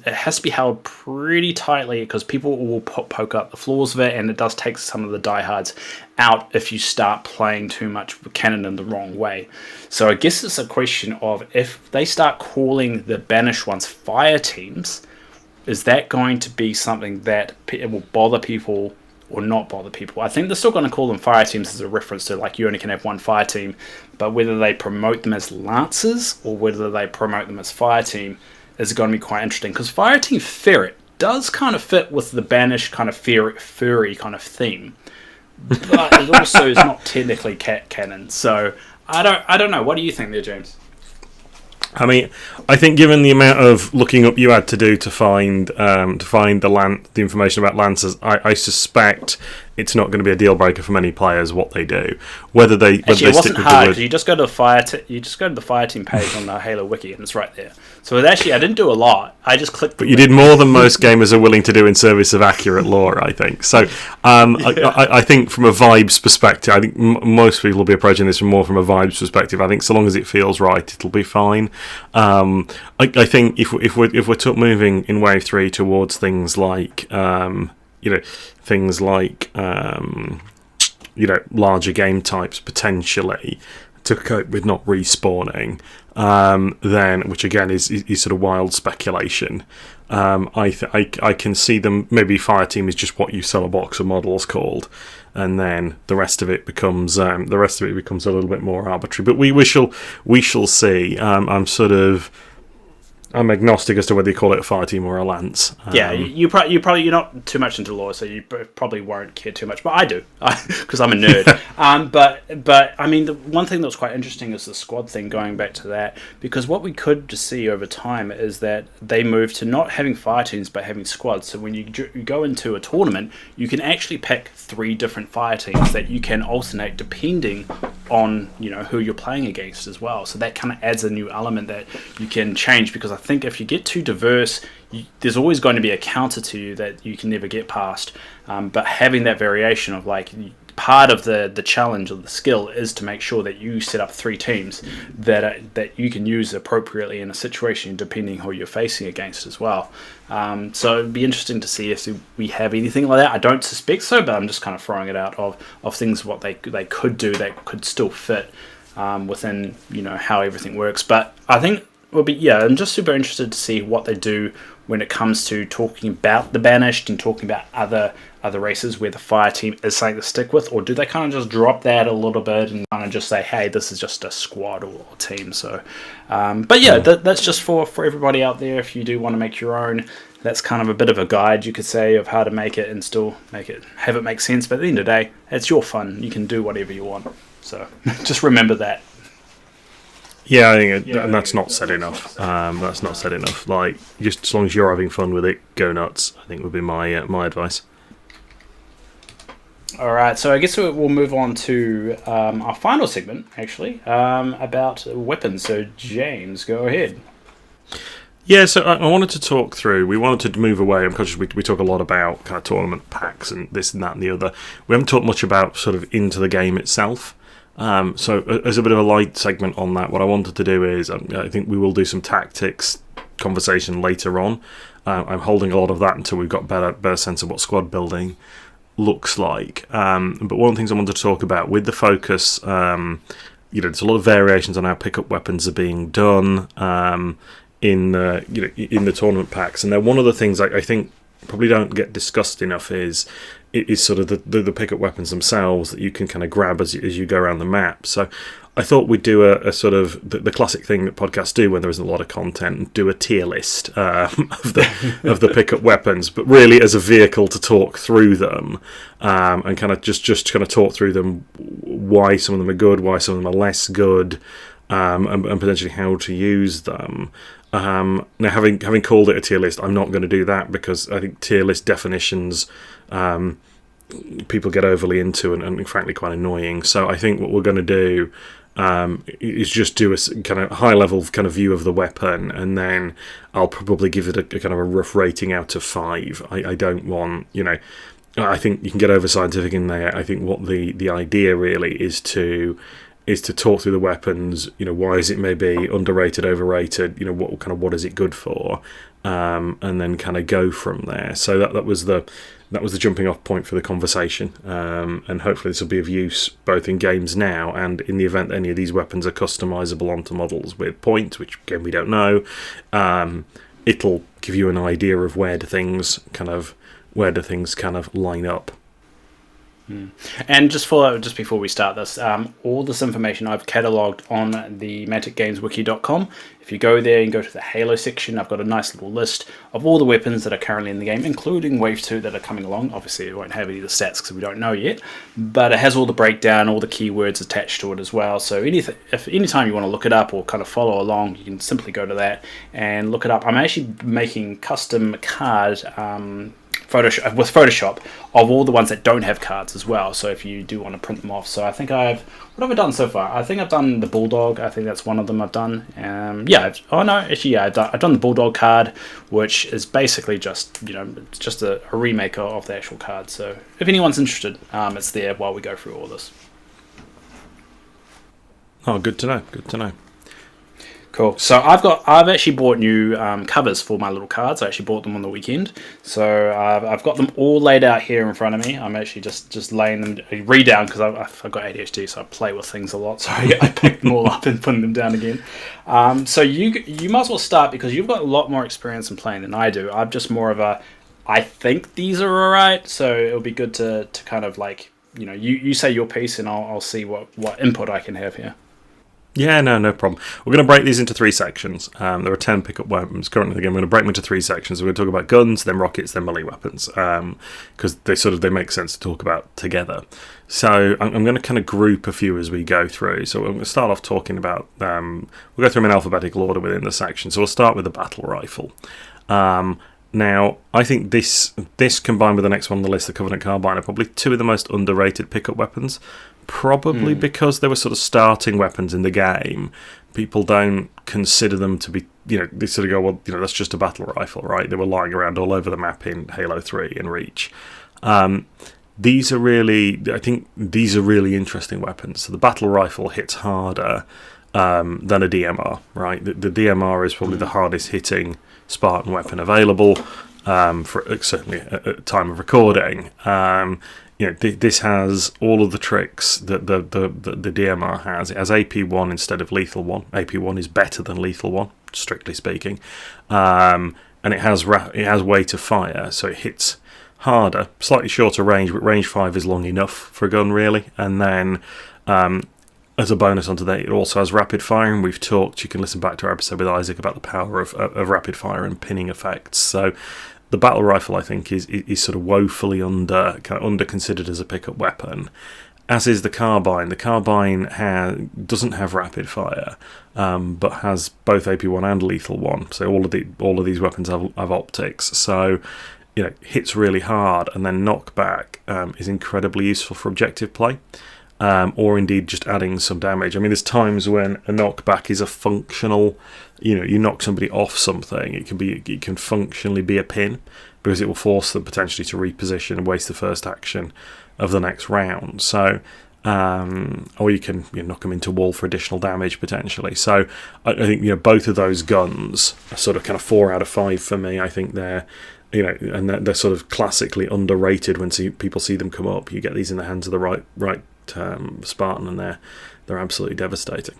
has to be held pretty tightly, because people will poke up the flaws of it, and it does take some of the diehards out if you start playing too much with canon in the wrong way. So I guess it's a question of, if they start calling the Banished ones fire teams, is that going to be something that it will bother people or not bother people? I think they're still going to call them fire teams as a reference to, like, you only can have one fire team, but whether they promote them as Lancers or whether they promote them as fire team is going to be quite interesting, because Fireteam Ferret does kind of fit with the Banished kind of furry kind of theme, but it also is not technically canon. So I don't know. What do you think there, James?
I mean, I think given the amount of looking up you had to do to find the information about Lancers, I suspect it's not going to be a deal breaker for many players what they do. Whether they
it
stick
wasn't
with
hard, because you just go to the Fireteam page on the Halo Wiki, and it's right there. So I didn't do a lot. I just clicked.
But you did more than most gamers are willing to do in service of accurate lore, I think. So I think from a vibes perspective, I think most people will be approaching this more from a vibes perspective. I think so long as it feels right, it'll be fine. I think if we're moving in Wave 3 towards things like larger game types potentially to cope with not respawning, then, which again is sort of wild speculation. I can see them, maybe Fireteam is just what you sell a box of models called, and then the rest of it becomes a little bit more arbitrary. But we shall see. I'm agnostic as to whether you call it a Fireteam or a Lance.
Yeah, you're not too much into lore, so you probably won't care too much. But I do, because I'm a nerd. But I mean, the one thing that was quite interesting is the squad thing. Going back to that, because what we could just see over time is that they moved to not having fire teams but having squads. So when you go into a tournament, you can actually pick 3 different fire teams that you can alternate depending on who you're playing against as well. So that kind of adds a new element that you can change, because I think if you get too diverse, there's always going to be a counter to you that you can never get past. But having that variation of like, part of the challenge of the skill is to make sure that you set up 3 teams that you can use appropriately in a situation depending who you're facing against as well. So it'd be interesting to see if we have anything like that. I don't suspect so, but I'm just kind of throwing it out of things what they could do that could still fit within how everything works. But I think I'm just super interested to see what they do when it comes to talking about the Banished and talking about other races where the fire team is something to stick with, or do they kind of just drop that a little bit and kind of just say, hey, this is just a squad or a team? So but yeah, that's just for everybody out there. If you do want to make your own, that's kind of a bit of a guide, you could say, of how to make it and still have it make sense. But at the end of the day, it's your fun. You can do whatever you want, so just remember that.
Yeah, I think and that's not said enough. That's not said enough. Like, just as long as you're having fun with it, go nuts, I think would be my my advice.
All right, so I guess we'll move on to our final segment, actually, about weapons. So, James, go ahead.
Yeah, so I wanted to talk through. We wanted to move away. I'm conscious we talk a lot about kind of tournament packs and this and that and the other. We haven't talked much about sort of into the game itself. So as a bit of a light segment on that, what I wanted to do is I think we will do some tactics conversation later on. I'm holding a lot of that until we've got better sense of what squad building looks like. But one of the things I wanted to talk about with the focus, there's a lot of variations on how pickup weapons are being done in the tournament packs, and then one of the things I think probably don't get discussed enough is sort of the pickup weapons themselves that you can kind of grab as you go around the map. So I thought we'd do a sort of the classic thing that podcasts do when there isn't a lot of content, and do a tier list of the pickup weapons, but really as a vehicle to talk through them and kind of just kind of talk through them, why some of them are good, why some of them are less good, and potentially how to use them. Now, having called it a tier list, I'm not going to do that because I think tier list definitions people get overly into and frankly quite annoying. So I think what we're going to do is just do a kind of high level kind of view of the weapon, and then I'll probably give it a kind of a rough rating out of 5. I don't want, I think you can get over scientific in there. I think what the idea really is to talk through the weapons, why is it maybe underrated, overrated, what is it good for, and then kind of go from there. So that was the jumping off point for the conversation, and hopefully this will be of use both in games now and in the event any of these weapons are customizable onto models with points, which again we don't know. It'll give you an idea of where do things kind of line up.
And just before we start this, all this information I've catalogued on the manticgameswiki.com. If you go there and go to the Halo section, I've got a nice little list of all the weapons that are currently in the game, including Wave 2 that are coming along. Obviously, it won't have any of the stats because we don't know yet, but it has all the breakdown, all the keywords attached to it as well. So if anytime you want to look it up or kind of follow along, you can simply go to that and look it up. I'm actually making custom card Photoshop of all the ones that don't have cards as well, so if you do want to print them off. So I think what have I done so far? I think I've done the Bulldog. I think that's one of them I've done. I've done the Bulldog card, which is basically just just a remake of the actual card. So if anyone's interested, it's there while we go through all this.
Oh, good to know.
Cool. So I've actually bought new covers for my little cards. I actually bought them on the weekend. So I've got them all laid out here in front of me. I'm actually just laying them read down because I've got ADHD, so I play with things a lot. So I pick them all up and put them down again. So you might as well start because you've got a lot more experience in playing than I do. I'm just more of I think these are alright. So it'll be good to kind of like you say your piece and I'll see what input I can have here.
Yeah, no problem. We're going to break these into 3 sections. There are 10 pickup weapons currently. Again, we're going to break them into 3 sections. We're going to talk about guns, then rockets, then melee weapons, because they make sense to talk about together. So I'm going to kind of group a few as we go through. So we're going to start off talking about. We'll go through them in alphabetical order within the section. So we'll start with the battle rifle. Now, I think this combined with the next one on the list, the Covenant Carbine, are probably two of the most underrated pickup weapons. Probably because they were sort of starting weapons in the game. People don't consider them to be, they sort of go, well, that's just a battle rifle, right? They were lying around all over the map in Halo 3 and Reach. I think these are really interesting weapons. So the battle rifle hits harder than a DMR, right? The DMR is probably the hardest hitting Spartan weapon available, for certainly at time of recording. This has all of the tricks that the DMR has. It has AP1 instead of Lethal 1. AP1 is better than Lethal 1, strictly speaking. And it has weight of fire, so it hits harder, slightly shorter range, but range 5 is long enough for a gun, really. And then as a bonus onto that, it also has rapid fire, and we've talked, you can listen back to our episode with Isaac about the power of rapid fire and pinning effects. So the battle rifle, I think, is sort of woefully under considered as a pickup weapon, as is the carbine. The carbine doesn't have rapid fire, but has both AP1 and Lethal 1. So all of these weapons have optics. So hits really hard, and then knockback is incredibly useful for objective play. Or indeed just adding some damage. I mean, there's times when a knockback is a functional, you knock somebody off something, it can functionally be a pin, because it will force them potentially to reposition and waste the first action of the next round. So, or you can knock them into wall for additional damage potentially. So I think both of those guns are sort of kind of 4 out of 5 for me. I think they're and they're sort of classically underrated when people see them come up. You get these in the hands of the right Spartan, and they're absolutely devastating.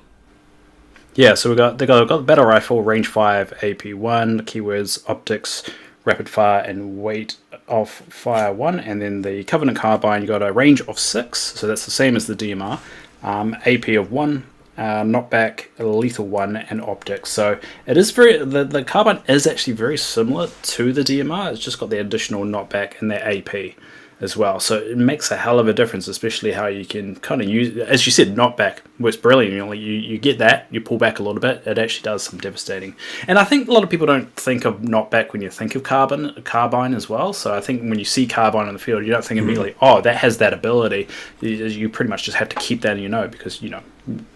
Yeah, so they got the battle rifle, range 5, AP1, keywords optics, rapid fire, and weight of fire 1, and then the Covenant Carbine, you got a range of 6, so that's the same as the DMR, AP of 1, knockback, lethal 1, and optics. So it is the Carbine is actually very similar to the DMR. It's just got the additional knockback and the AP as well. So it makes a hell of a difference, especially how you can kind of use, as you said, knockback works brilliantly. You get that, you pull back a little bit, it actually does some devastating. And I think a lot of people don't think of knockback when you think of carbine as well. So I think when you see carbine in the field, you don't think immediately, oh, that has that ability. You pretty much just have to keep that in because you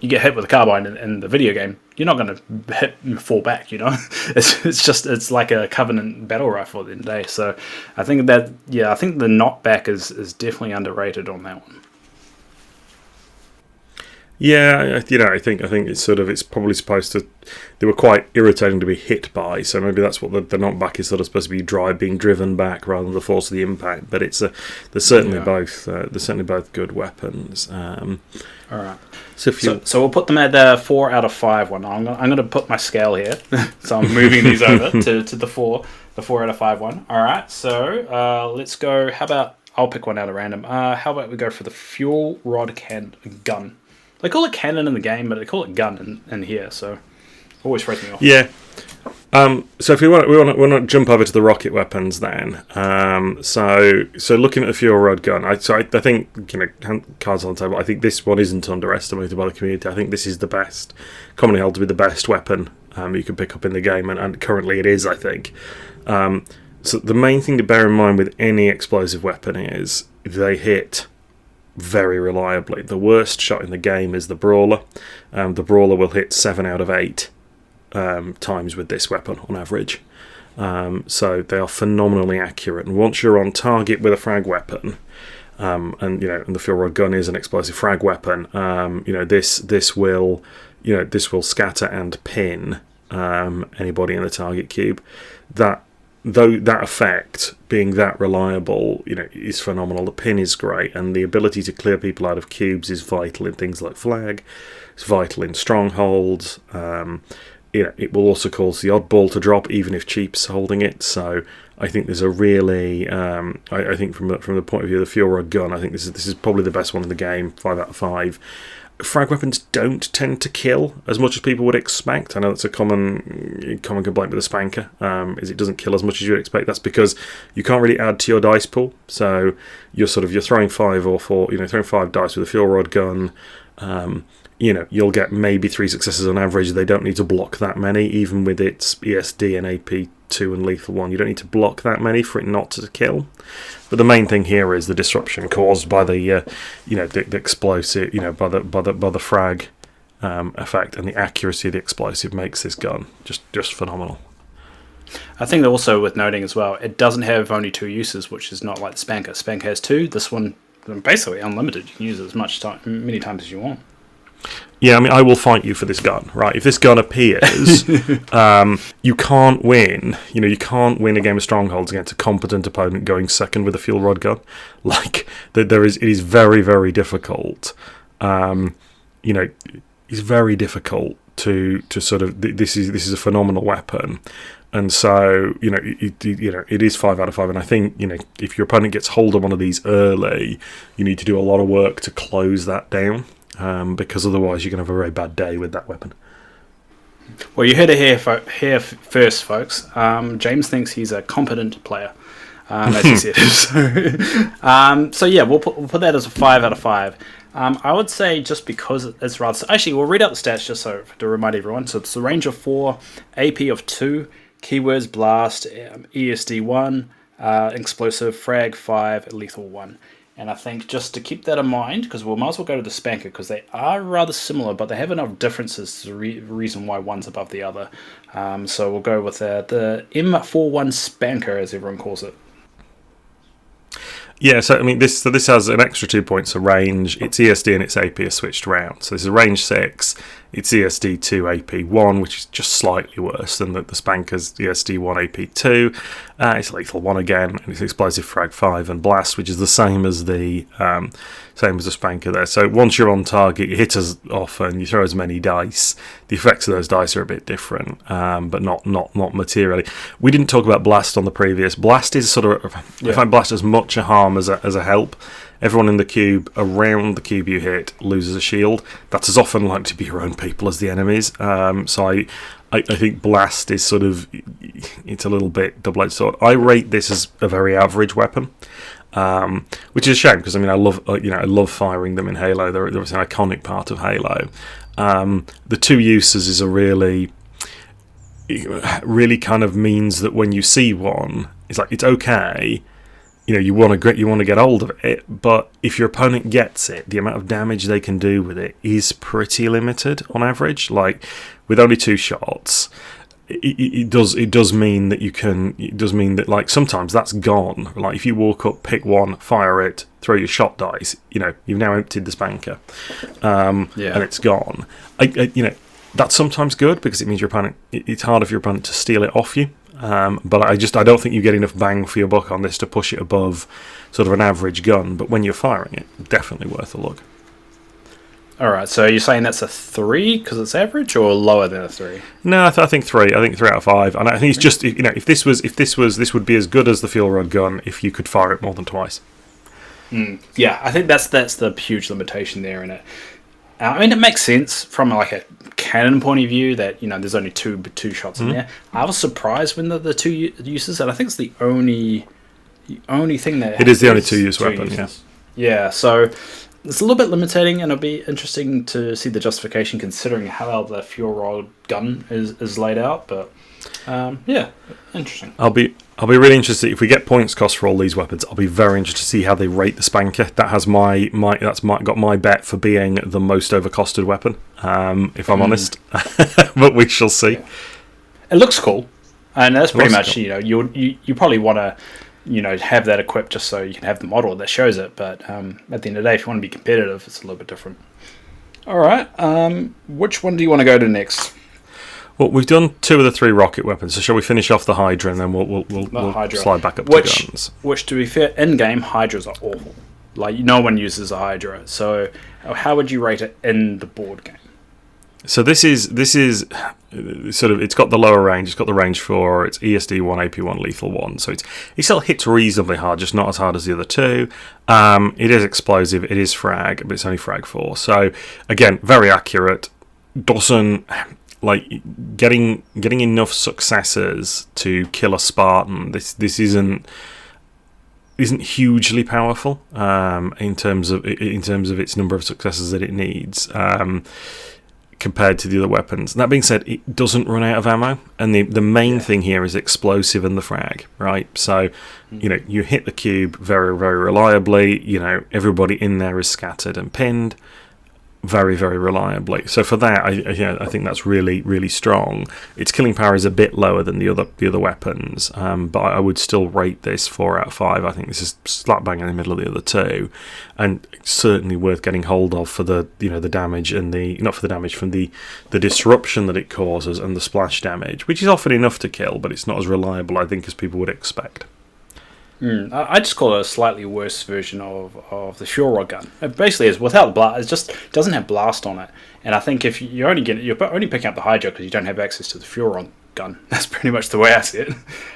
get hit with a carbine in the video game, you're not going to hit and fall back, It's like a Covenant battle rifle at the end of the day. So I think the knockback is definitely underrated on that one.
Yeah, I think it's probably supposed to. They were quite irritating to be hit by, so maybe that's what the knockback is sort of supposed to be being driven back rather than the force of the impact. But they're certainly both good weapons. All
right. So we'll put them at the 4 out of 5 one. I'm going to put my scale here, so I'm moving these over to the 4 out of 5 one. All right. So let's go. How about I'll pick one out at random. How about we go for the fuel rod gun? They call it cannon in the game, but they call it gun in here, so always throws me off. Yeah.
So if we want to jump over to the rocket weapons then. So looking at the fuel rod gun, I think cards on the table. I think this one isn't underestimated by the community. I think this is the best, commonly held to be the best weapon you can pick up in the game, and currently it is. I think. So the main thing to bear in mind with any explosive weapon is they hit very reliably. The worst shot in the game is the Brawler. The Brawler will hit 7 out of 8 times with this weapon on average. So they are phenomenally accurate. And once you're on target with a frag weapon, and the fuel rod gun is an explosive frag weapon, this will scatter and pin anybody in the target cube. That effect, being that reliable, is phenomenal. The pin is great, and the ability to clear people out of cubes is vital in things like flag. It's vital in strongholds. It will also cause the oddball to drop, even if cheap's holding it. So I think there's a really, I think from the point of view of the fuel rod gun, I think this is probably the best one in the game. 5 out of 5. Frag weapons don't tend to kill as much as people would expect. I know that's a common complaint with the Spanker, is it doesn't kill as much as you would expect. That's because you can't really add to your dice pool. So you're throwing 5 or 4, throwing 5 dice with a fuel rod gun. You'll get maybe 3 successes on average. They don't need to block that many, even with its ESD and AP 2 and lethal 1. You don't need to block that many for it not to kill. But the main thing here is the disruption caused by the the explosive, by the frag effect, and the accuracy of the explosive makes this gun just phenomenal.
I think that also worth noting as well, it doesn't have only 2 uses, which is not like the Spanker. Spanker has 2. This one basically unlimited. You can use it many times as you want.
Yeah, I mean, I will fight you for this gun, right? If this gun appears, you can't win. You can't win a game of Strongholds against a competent opponent going second with a fuel rod gun. Like, it is very, very difficult. It's very difficult to sort of. This is a phenomenal weapon, and so it is 5 out of 5. And I think if your opponent gets hold of one of these early, you need to do a lot of work to close that down. Because otherwise you're going to have a very bad day with that weapon.
Well, you heard it here first, folks. James thinks he's a competent player, as he said. So yeah, we'll put that as a 5 out of 5. I would say just because it's rather... Actually, we'll read out the stats just to remind everyone. So it's a range of 4, AP of 2, keywords blast, ESD 1, explosive, frag 5, lethal 1. And I think just to keep that in mind, because we might as well go to the Spanker, because they are rather similar, but they have enough differences to the reason why one's above the other. So we'll go with the M41 Spanker, as everyone calls it.
Yeah, so I mean, this has an extra 2 points of range. Its ESD and its AP are switched around. So this is range 6. It's ESD 2, AP 1, which is just slightly worse than the Spanker's ESD 1, AP 2. It's lethal 1 again, and it's explosive frag 5 and blast, which is the same as the Spanker there. So once you're on target, you hit as often, you throw as many dice. The effects of those dice are a bit different, but not materially. We didn't talk about blast on the previous. Blast is sort of, I find blast as much a harm as a help. Everyone in the cube, around the cube you hit, loses a shield. That's as often likely to be your own people as the enemies. So I think blast is sort of, it's a little bit double-edged sword. I rate this as a very average weapon, which is a shame because I mean I love firing them in Halo. They're an iconic part of Halo. The 2 uses is a really kind of means that when you see one, it's okay. You want to get hold of it, but if your opponent gets it, the amount of damage they can do with it is pretty limited on average. Like with only 2 shots, it does mean that you can. It does mean that like sometimes that's gone. Like if you walk up, pick one, fire it, throw your shot dice. You've now emptied the Spanker, and it's gone. That's sometimes good because it means your opponent. It's harder for your opponent to steal it off you. But I don't think you get enough bang for your buck on this to push it above sort of an average gun. But when you're firing it, definitely worth a look.
All right, so you're saying that's a 3 because it's average, or lower than a 3?
No, I think 3. I think 3 out of 5. And I think it's just if this would be as good as the fuel rod gun if you could fire it more than twice.
Yeah, I think that's the huge limitation there in it. I mean, it makes sense from like a canon point of view that there's only two shots in there. I was surprised when the 2 uses, and I think it's the only thing that
it is the only 2-use weapon.
Yeah. So it's a little bit limiting, and it'll be interesting to see the justification considering how the fuel rod gun is laid out. But interesting.
I'll be really interested if we get points cost for all these weapons. I'll be very interested to see how they rate the Spanker. That has got my bet for being the most overcosted weapon. If I'm honest, but we shall see.
Yeah. It looks cool, and that's pretty much cool. You probably want to have that equipped just so you can have the model that shows it. But at the end of the day, if you want to be competitive, it's a little bit different. All right, which one do you want to go to next?
Well, we've done 2 of the 3 rocket weapons, so shall we finish off the Hydra and then we'll slide back up to guns? Which,
to be fair, in-game, Hydras are awful. Like, no one uses a Hydra, so how would you rate it in the board game?
So this is sort of, it's got the lower range, it's got the range 4, it's ESD 1, AP 1, lethal 1, so it still hits reasonably hard, just not as hard as the other 2. It is explosive, it is frag, but it's only frag 4. So, again, very accurate, doesn't... Like getting enough successes to kill a Spartan. This isn't hugely powerful in terms of its number of successes that it needs. compared to the other weapons. That being said, it doesn't run out of ammo, and the main thing here is explosive and the frag, right? So, you hit the cube very, very reliably. Everybody in there is scattered and pinned very, very reliably. So for that, I think that's really, really strong. Its killing power is a bit lower than the other weapons, but I would still rate this 4 out of 5. I think this is slap bang in the middle of the other two, and certainly worth getting hold of for the the damage and not for the damage, from the disruption that it causes and the splash damage, which is often enough to kill, but it's not as reliable, I think, as people would expect.
I just call it a slightly worse version of the fuel rod gun. It basically is without blast. It just doesn't have blast on it. And I think if you're only picking up the Hydra because you don't have access to the fuel rod gun. That's pretty much the way I see it.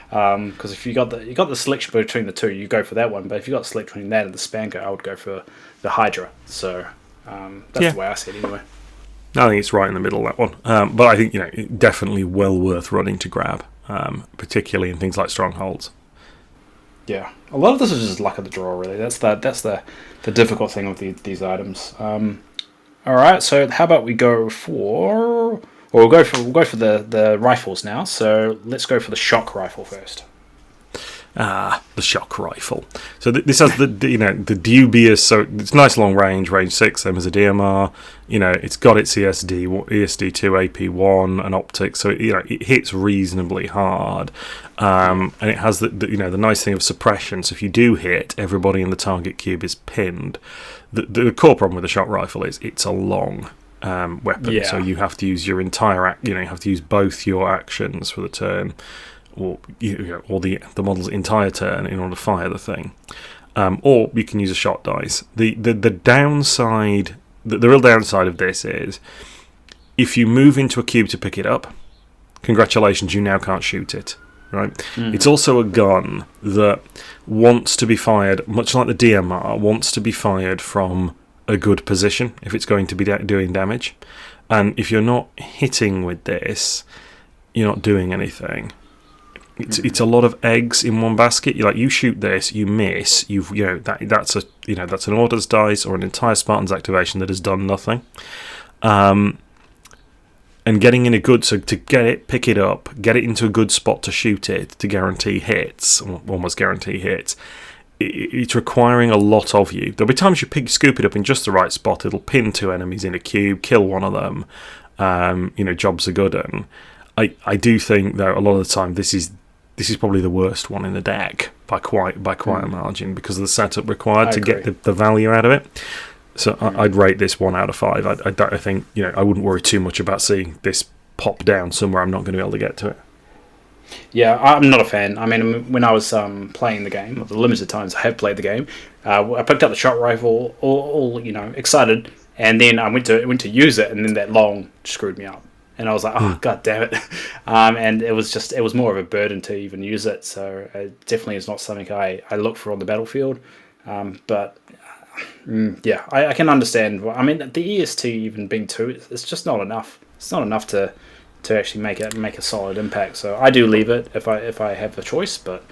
Because if you got the selection between the two, you go for that one. But if you got the selection between that and the Spanker, I would go for the Hydra. So that's the way I see it anyway.
I think it's right in the middle, that one. But I think definitely well worth running to grab, particularly in things like strongholds.
Yeah, a lot of this is just luck of the draw, really. That's the difficult thing with these items. All right, so how about we go for, we'll go for the rifles now. So let's go for the shock rifle first.
The shock rifle. So this has the dubious. So it's nice long range 6, same as a DMR. It's got its ESD2, AP1, and optics. So it hits reasonably hard. And it has the nice thing of suppression. So if you do hit, everybody in the target cube is pinned. The core problem with the shock rifle is it's a long weapon. So you have to use your entire you have to use both your actions for the turn, or the model's entire turn in order to fire the thing, or you can use a shot dice. The downside, the real downside of this is, if you move into a cube to pick it up, congratulations, you now can't shoot it. Right? It's also a gun that wants to be fired, much like the DMR, wants to be fired from a good position if it's going to be doing damage. And if you're not hitting with this, you're not doing anything. It's a lot of eggs in one basket. You shoot this, you miss. That's an orders dice or an entire Spartan's activation that has done nothing. And getting in to get it, pick it up, get it into a good spot to shoot it, to guarantee hits, or almost guarantee hits, it's requiring a lot of you. There'll be times you scoop it up in just the right spot, it'll pin 2 enemies in a cube, kill one of them, jobs are good. And I do think, though, a lot of the time this is probably the worst one in the deck by quite a margin, because of the setup required to get the value out of it. So I'd rate this 1 out of 5. I think I wouldn't worry too much about seeing this pop down somewhere I'm not going to be able to get to it.
Yeah, I'm not a fan. I mean, when I was playing the game, or the limited times I have played the game, I picked up the shot rifle, all excited, and then I went to use it, and then that long screwed me up, and I was like, oh god damn it, and it was more of a burden to even use it. So it definitely is not something I look for on the battlefield, but. I can understand. I mean, the EST even being 2, it's just not enough. It's not enough to actually make a solid impact. So I do leave it if I have the choice. But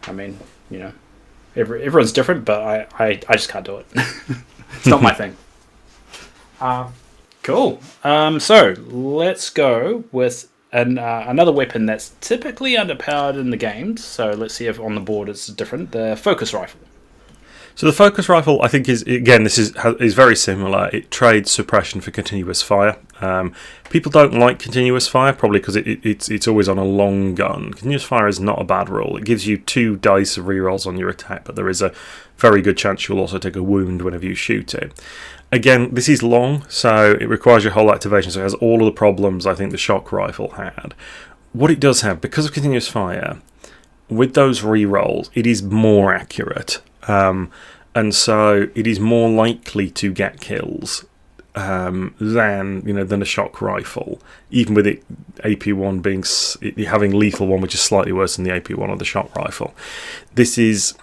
I mean, everyone's different. But I just can't do it. It's not my thing. Cool. So let's go with another weapon that's typically underpowered in the games. So let's see if on the board it's different. The focus rifle.
So the focus rifle, I think, is very similar. It trades suppression for continuous fire. People don't like continuous fire, probably because it's always on a long gun. Continuous fire is not a bad rule. It gives you 2 dice of rerolls on your attack, but there is a very good chance you'll also take a wound whenever you shoot it. Again, this is long, so it requires your whole activation, so it has all of the problems I think the shock rifle had. What it does have, because of continuous fire, with those rerolls, it is more accurate. And so it is more likely to get kills than a shock rifle, even with it AP1 having lethal one, which is slightly worse than the AP1 of the shock rifle. It's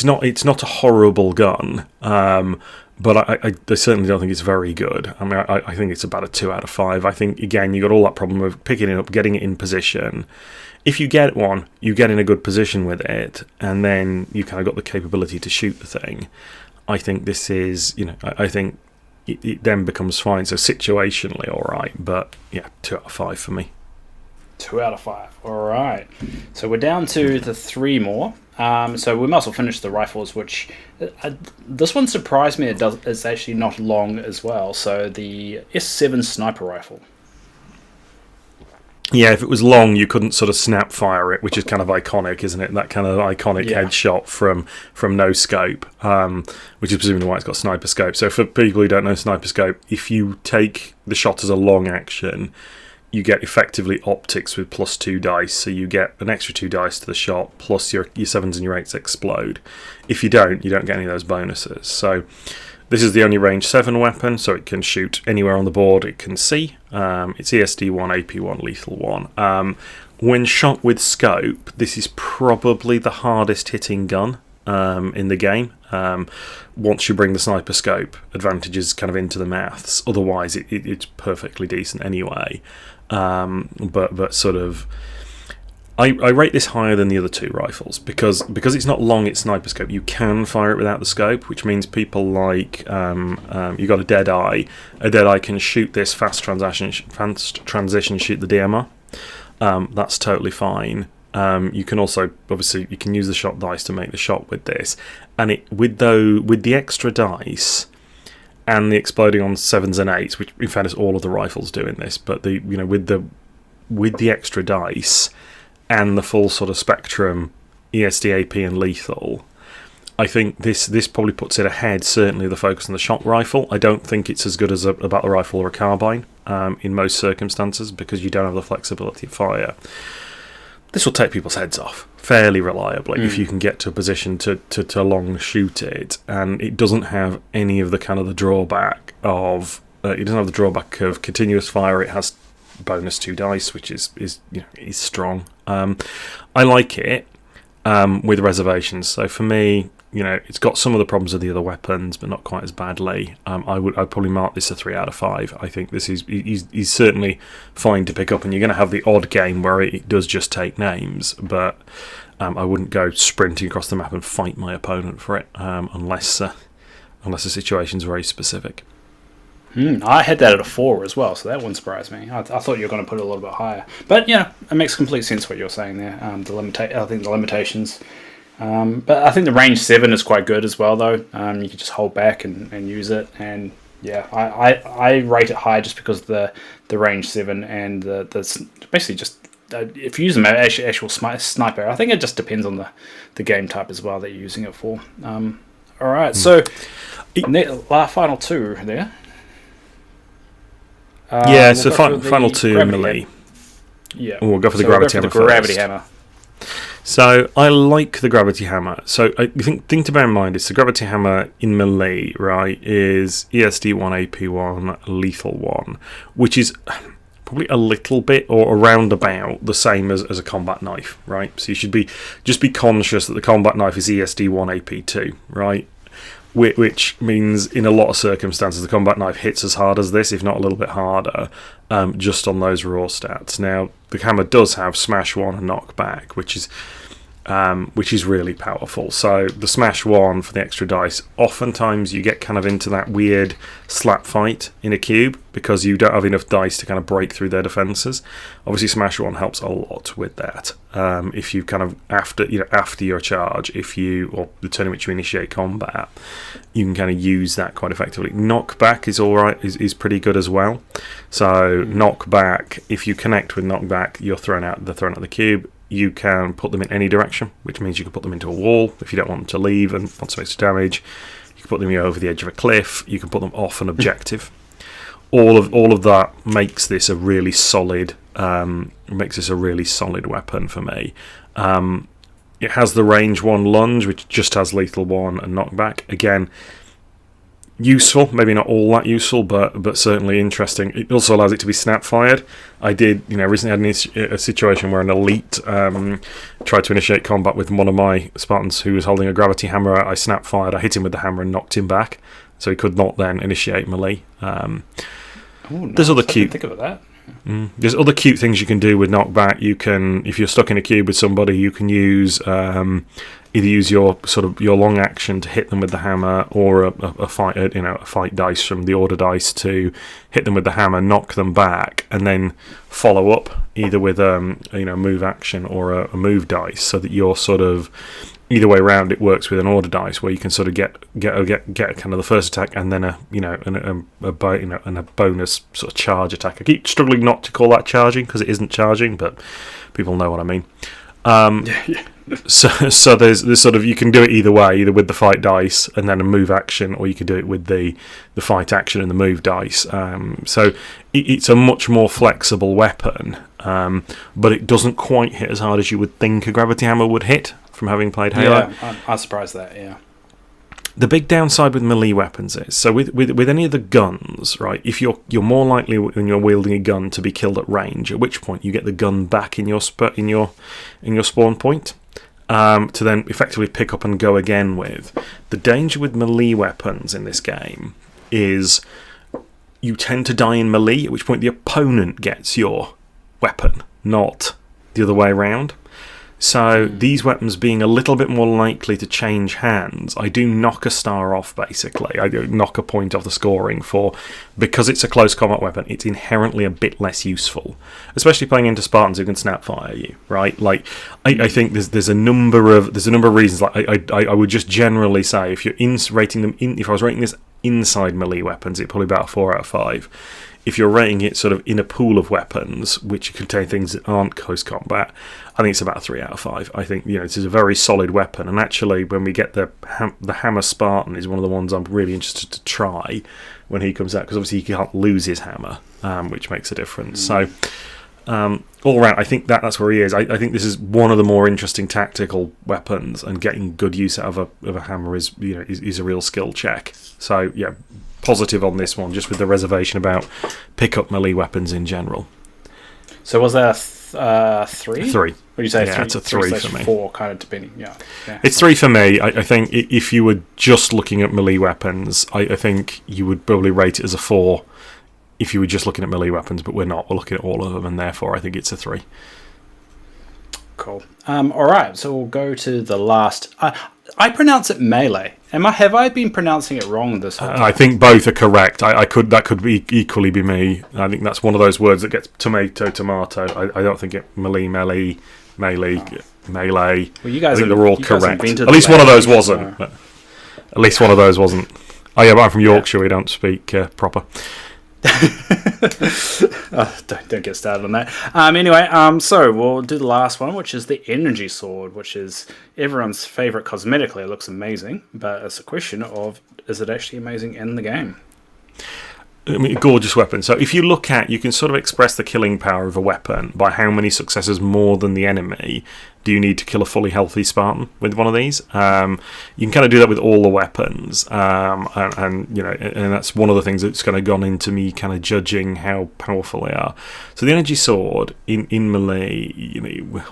not a horrible gun, but I certainly don't think it's very good. I mean, I think it's about a 2 out of 5. I think, again, you got all that problem of picking it up, getting it in position. If you get one, you get in a good position with it, and then you kind of got the capability to shoot the thing. I think this is, I think it then becomes fine. So situationally, all right, but yeah, 2 out of 5 for me.
2 out of 5. All right. So we're down to the 3 more. So we might as well finish the rifles, which this one surprised me. It's actually not long as well. So the S7 sniper rifle.
Yeah, if it was long, you couldn't sort of snap fire it, which is kind of iconic, isn't it? That kind of iconic headshot from no scope, which is presumably why it's got sniper scope. So for people who don't know sniper scope, if you take the shot as a long action, you get effectively optics with +2 dice, so you get an extra 2 dice to the shot, plus your 7s and your 8s explode. If you don't get any of those bonuses. So this is the only range 7 weapon, so it can shoot anywhere on the board it can see. It's ESD 1, AP 1, lethal 1. When shot with scope, this is probably the hardest hitting gun in the game. Once you bring the sniper scope, advantages kind of into the maths. Otherwise, it's perfectly decent anyway. But sort of, I rate this higher than the other 2 rifles because it's not long. It's sniper scope. You can fire it without the scope, which means people like you got a dead eye. A dead eye can shoot this fast transition, shoot the DMR. That's totally fine. You can also obviously you can use the shot dice to make the shot with this, and with the extra dice and the exploding on 7s and 8s, which in fairness all of the rifles do in this, but with the extra dice and the full sort of spectrum ESD, AP and lethal, I think this probably puts it ahead, certainly the focus on the shock rifle. I don't think it's as good as a battle rifle or a carbine in most circumstances because you don't have the flexibility of fire. This will take people's heads off fairly reliably if you can get to a position to long shoot it, and it doesn't have any of the kind of the drawback of continuous fire. It has bonus 2 dice, which is strong. I like it with reservations. So for me, it's got some of the problems of the other weapons, but not quite as badly. I'd probably mark this a 3 out of 5. I think this is he's certainly fine to pick up, and you're going to have the odd game where it does just take names, but I wouldn't go sprinting across the map and fight my opponent for it unless the situation's very specific.
I had that at a 4 as well, so that wouldn't surprise me. I thought you were going to put it a little bit higher, but it makes complete sense what you're saying there. I think the limitations. But I think the range 7 is quite good as well, though. You can just hold back and use it, and I rate it high just because the range 7 and the basically just if you use them as actual sniper. I think it just depends on the game type as well that you're using it for. All right, so final 2 there.
So final 2 melee.
Yeah,
we'll go for the gravity hammer. So I like the gravity hammer. So I thing to bear in mind is the gravity hammer in melee, right, is ESD 1, AP 1, lethal 1, which is probably a little bit or around about the same as a combat knife, right? So you should just be conscious that the combat knife is ESD 1, AP 2, right? Which means in a lot of circumstances the combat knife hits as hard as this, if not a little bit harder, just on those raw stats. Now the hammer does have smash 1 and knockback, which is really powerful. So the smash 1 for the extra dice, oftentimes you get kind of into that weird slap fight in a cube because you don't have enough dice to kind of break through their defenses. Obviously smash 1 helps a lot with that. If you kind of after your charge, or the turn in which you initiate combat, you can kind of use that quite effectively. Knockback is alright, is pretty good as well. So knockback, if you connect with knockback, they're thrown out of the cube. You can put them in any direction, which means you can put them into a wall if you don't want them to leave and want some extra damage. You can put them over the edge of a cliff. You can put them off an objective. All of that makes this a really solid weapon for me. It has the range 1 lunge, which just has lethal 1 and knockback. Again, useful, maybe not all that useful, but certainly interesting. It also allows it to be snap fired. I did, recently had a situation where an elite tried to initiate combat with one of my Spartans who was holding a gravity hammer. I snap fired, I hit him with the hammer and knocked him back, so he could not then initiate melee. There's other cute.
Think about that.
There's other cute things you can do with knockback. You can, if you're stuck in a cube with somebody, you can use either use your long action to hit them with the hammer, or a fight dice from the order dice to hit them with the hammer, knock them back, and then follow up either with move action or a move dice, so that you're sort of either way around. It works with an order dice where you can sort of get kind of the first attack and then a bonus sort of charge attack. I keep struggling not to call that charging because it isn't charging, but people know what I mean. So there's sort of, you can do it either way, either with the fight dice and then a move action, or you could do it with the fight action and the move dice. So it's a much more flexible weapon, but it doesn't quite hit as hard as you would think a gravity hammer would hit from having played Halo.
Yeah, I'm surprised at that. Yeah.
The big downside with melee weapons is, so with any of the guns, right? If you're more likely when you're wielding a gun to be killed at range, at which point you get the gun back in your spawn point, to then effectively pick up and go again with. The danger with melee weapons in this game is you tend to die in melee, at which point the opponent gets your weapon, not the other way around. So these weapons being a little bit more likely to change hands, I do knock a star off, basically. I do knock a point off the scoring because it's a close combat weapon, it's inherently a bit less useful. Especially playing into Spartans who can snapfire you, right? Like, I think there's a number of reasons. Like, I would just generally say, if I was rating this inside melee weapons, it'd probably be about a 4 out of 5. If you're rating it sort of in a pool of weapons, which contain things that aren't close combat, I think it's about a 3 out of 5. I think this is a very solid weapon, and actually, when we get the Hammer Spartan, is one of the ones I'm really interested to try when he comes out, because obviously he can't lose his hammer, which makes a difference. So, all around, I think that's where he is. I think this is one of the more interesting tactical weapons, and getting good use out of a hammer is a real skill check. So yeah. Positive on this one, just with the reservation about pick-up melee weapons in general.
So was that a 3?
3.
Would you say 3?
It's a 3 for me.
4, kind of depending. Yeah.
It's 3 for me. I think if you were just looking at melee weapons, I think you would probably rate it as a 4 if you were just looking at melee weapons, but we're not. We're looking at all of them, and therefore I think it's a 3.
Cool. All right, so we'll go to the last. I pronounce it melee. Have I been pronouncing it wrong this whole time?
I think both are correct. That could be equally be me. I think that's one of those words that gets tomato. I don't think it melee. Well,
you guys
they're all correct. At least one of those wasn't. At least one of those wasn't. Oh yeah, but I'm from Yorkshire. We don't speak proper.
Don't get started on that. Anyway, so we'll do the last one, which is the energy sword, which is everyone's favorite cosmetically. It looks amazing, but it's a question of, is it actually amazing in the game?
I mean, a gorgeous weapon. So if you look at, you can sort of express the killing power of a weapon by how many successes more than the enemy do you need to kill a fully healthy Spartan with one of these. You can kind of do that with all the weapons, and that's one of the things that's kind of gone into me kind of judging how powerful they are. So the energy sword in melee,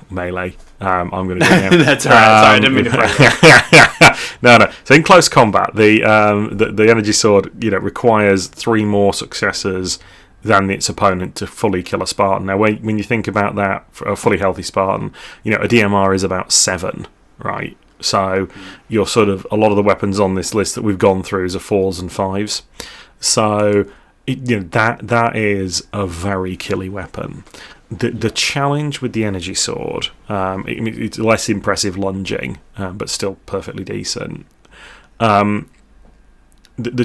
melee. I'm going to go now.
That's all right. Sorry, I didn't mean to play.
No. So in close combat, the energy sword, requires 3 more successes than its opponent to fully kill a Spartan. Now, when you think about that, for a fully healthy Spartan, a DMR is about 7, right? So you're sort of, a lot of the weapons on this list that we've gone through is a 4s and 5s. So that is a very killy weapon. The challenge with the energy sword, it's less impressive lunging, but still perfectly decent. The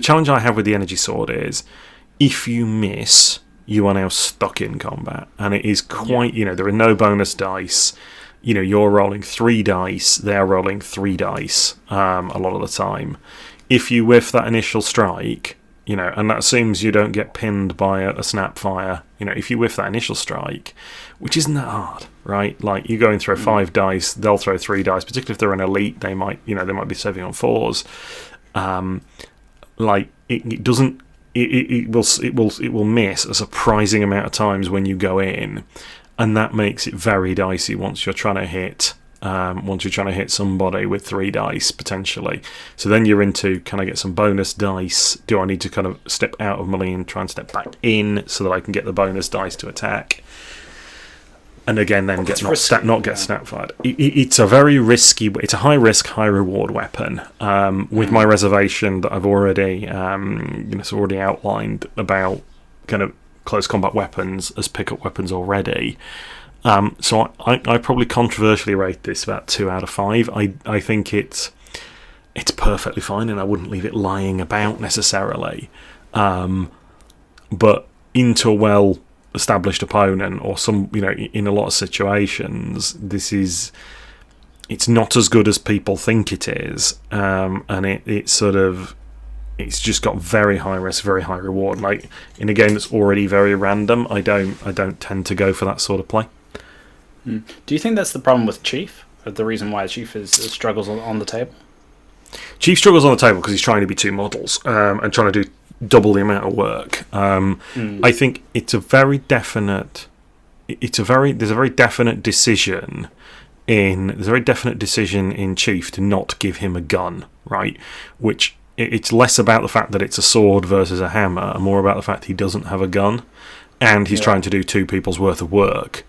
challenge I have with the energy sword is, if you miss, you are now stuck in combat, and it is quite. There are no bonus dice. You're rolling 3 dice. They're rolling 3 dice. A lot of the time, if you whiff that initial strike, and that assumes you don't get pinned by a snap fire. If you whiff that initial strike, which isn't that hard, right? Like, you go and throw 5 dice, they'll throw 3 dice. Particularly if they're an elite, they might be saving on 4s. It doesn't. It will miss a surprising amount of times when you go in, and that makes it very dicey once you're trying to hit somebody with 3 dice potentially. So then you're into, can I get some bonus dice? Do I need to kind of step out of melee and try and step back in so that I can get the bonus dice to attack? and again then get snap fired. It's a very risky. It's a high risk, high reward weapon. With my reservation that I've already already outlined about kind of close combat weapons as pickup weapons already. So I probably controversially rate this about 2 out of 5. I think it's perfectly fine, and I wouldn't leave it lying about necessarily. But into a well-established opponent, or some, in a lot of situations, it's not as good as people think it is, and it's just got very high risk, very high reward. Like in a game that's already very random, I don't tend to go for that sort of play.
Do you think that's the problem with Chief? The reason why Chief struggles on the table?
Chief struggles on the table because he's trying to be 2 models and trying to do double the amount of work. I think it's a very definite. There's a very definite decision in Chief to not give him a gun, right? Which it's less about the fact that it's a sword versus a hammer, and more about the fact he doesn't have a gun, and he's trying to do 2 people's worth of work.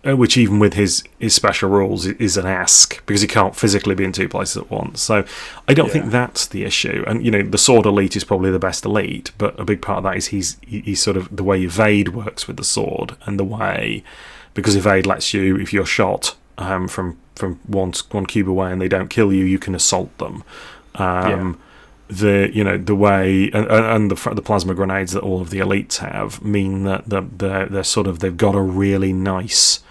Which even with his special rules is an ask, because he can't physically be in 2 places at once. So I don't think that's the issue. And the sword elite is probably the best elite, but a big part of that is he's sort of the way evade works with the sword, and the way, because evade lets you, if you're shot from one cube away and they don't kill you, you can assault them. The way and the plasma grenades that all of the elites have mean that they've got a really nice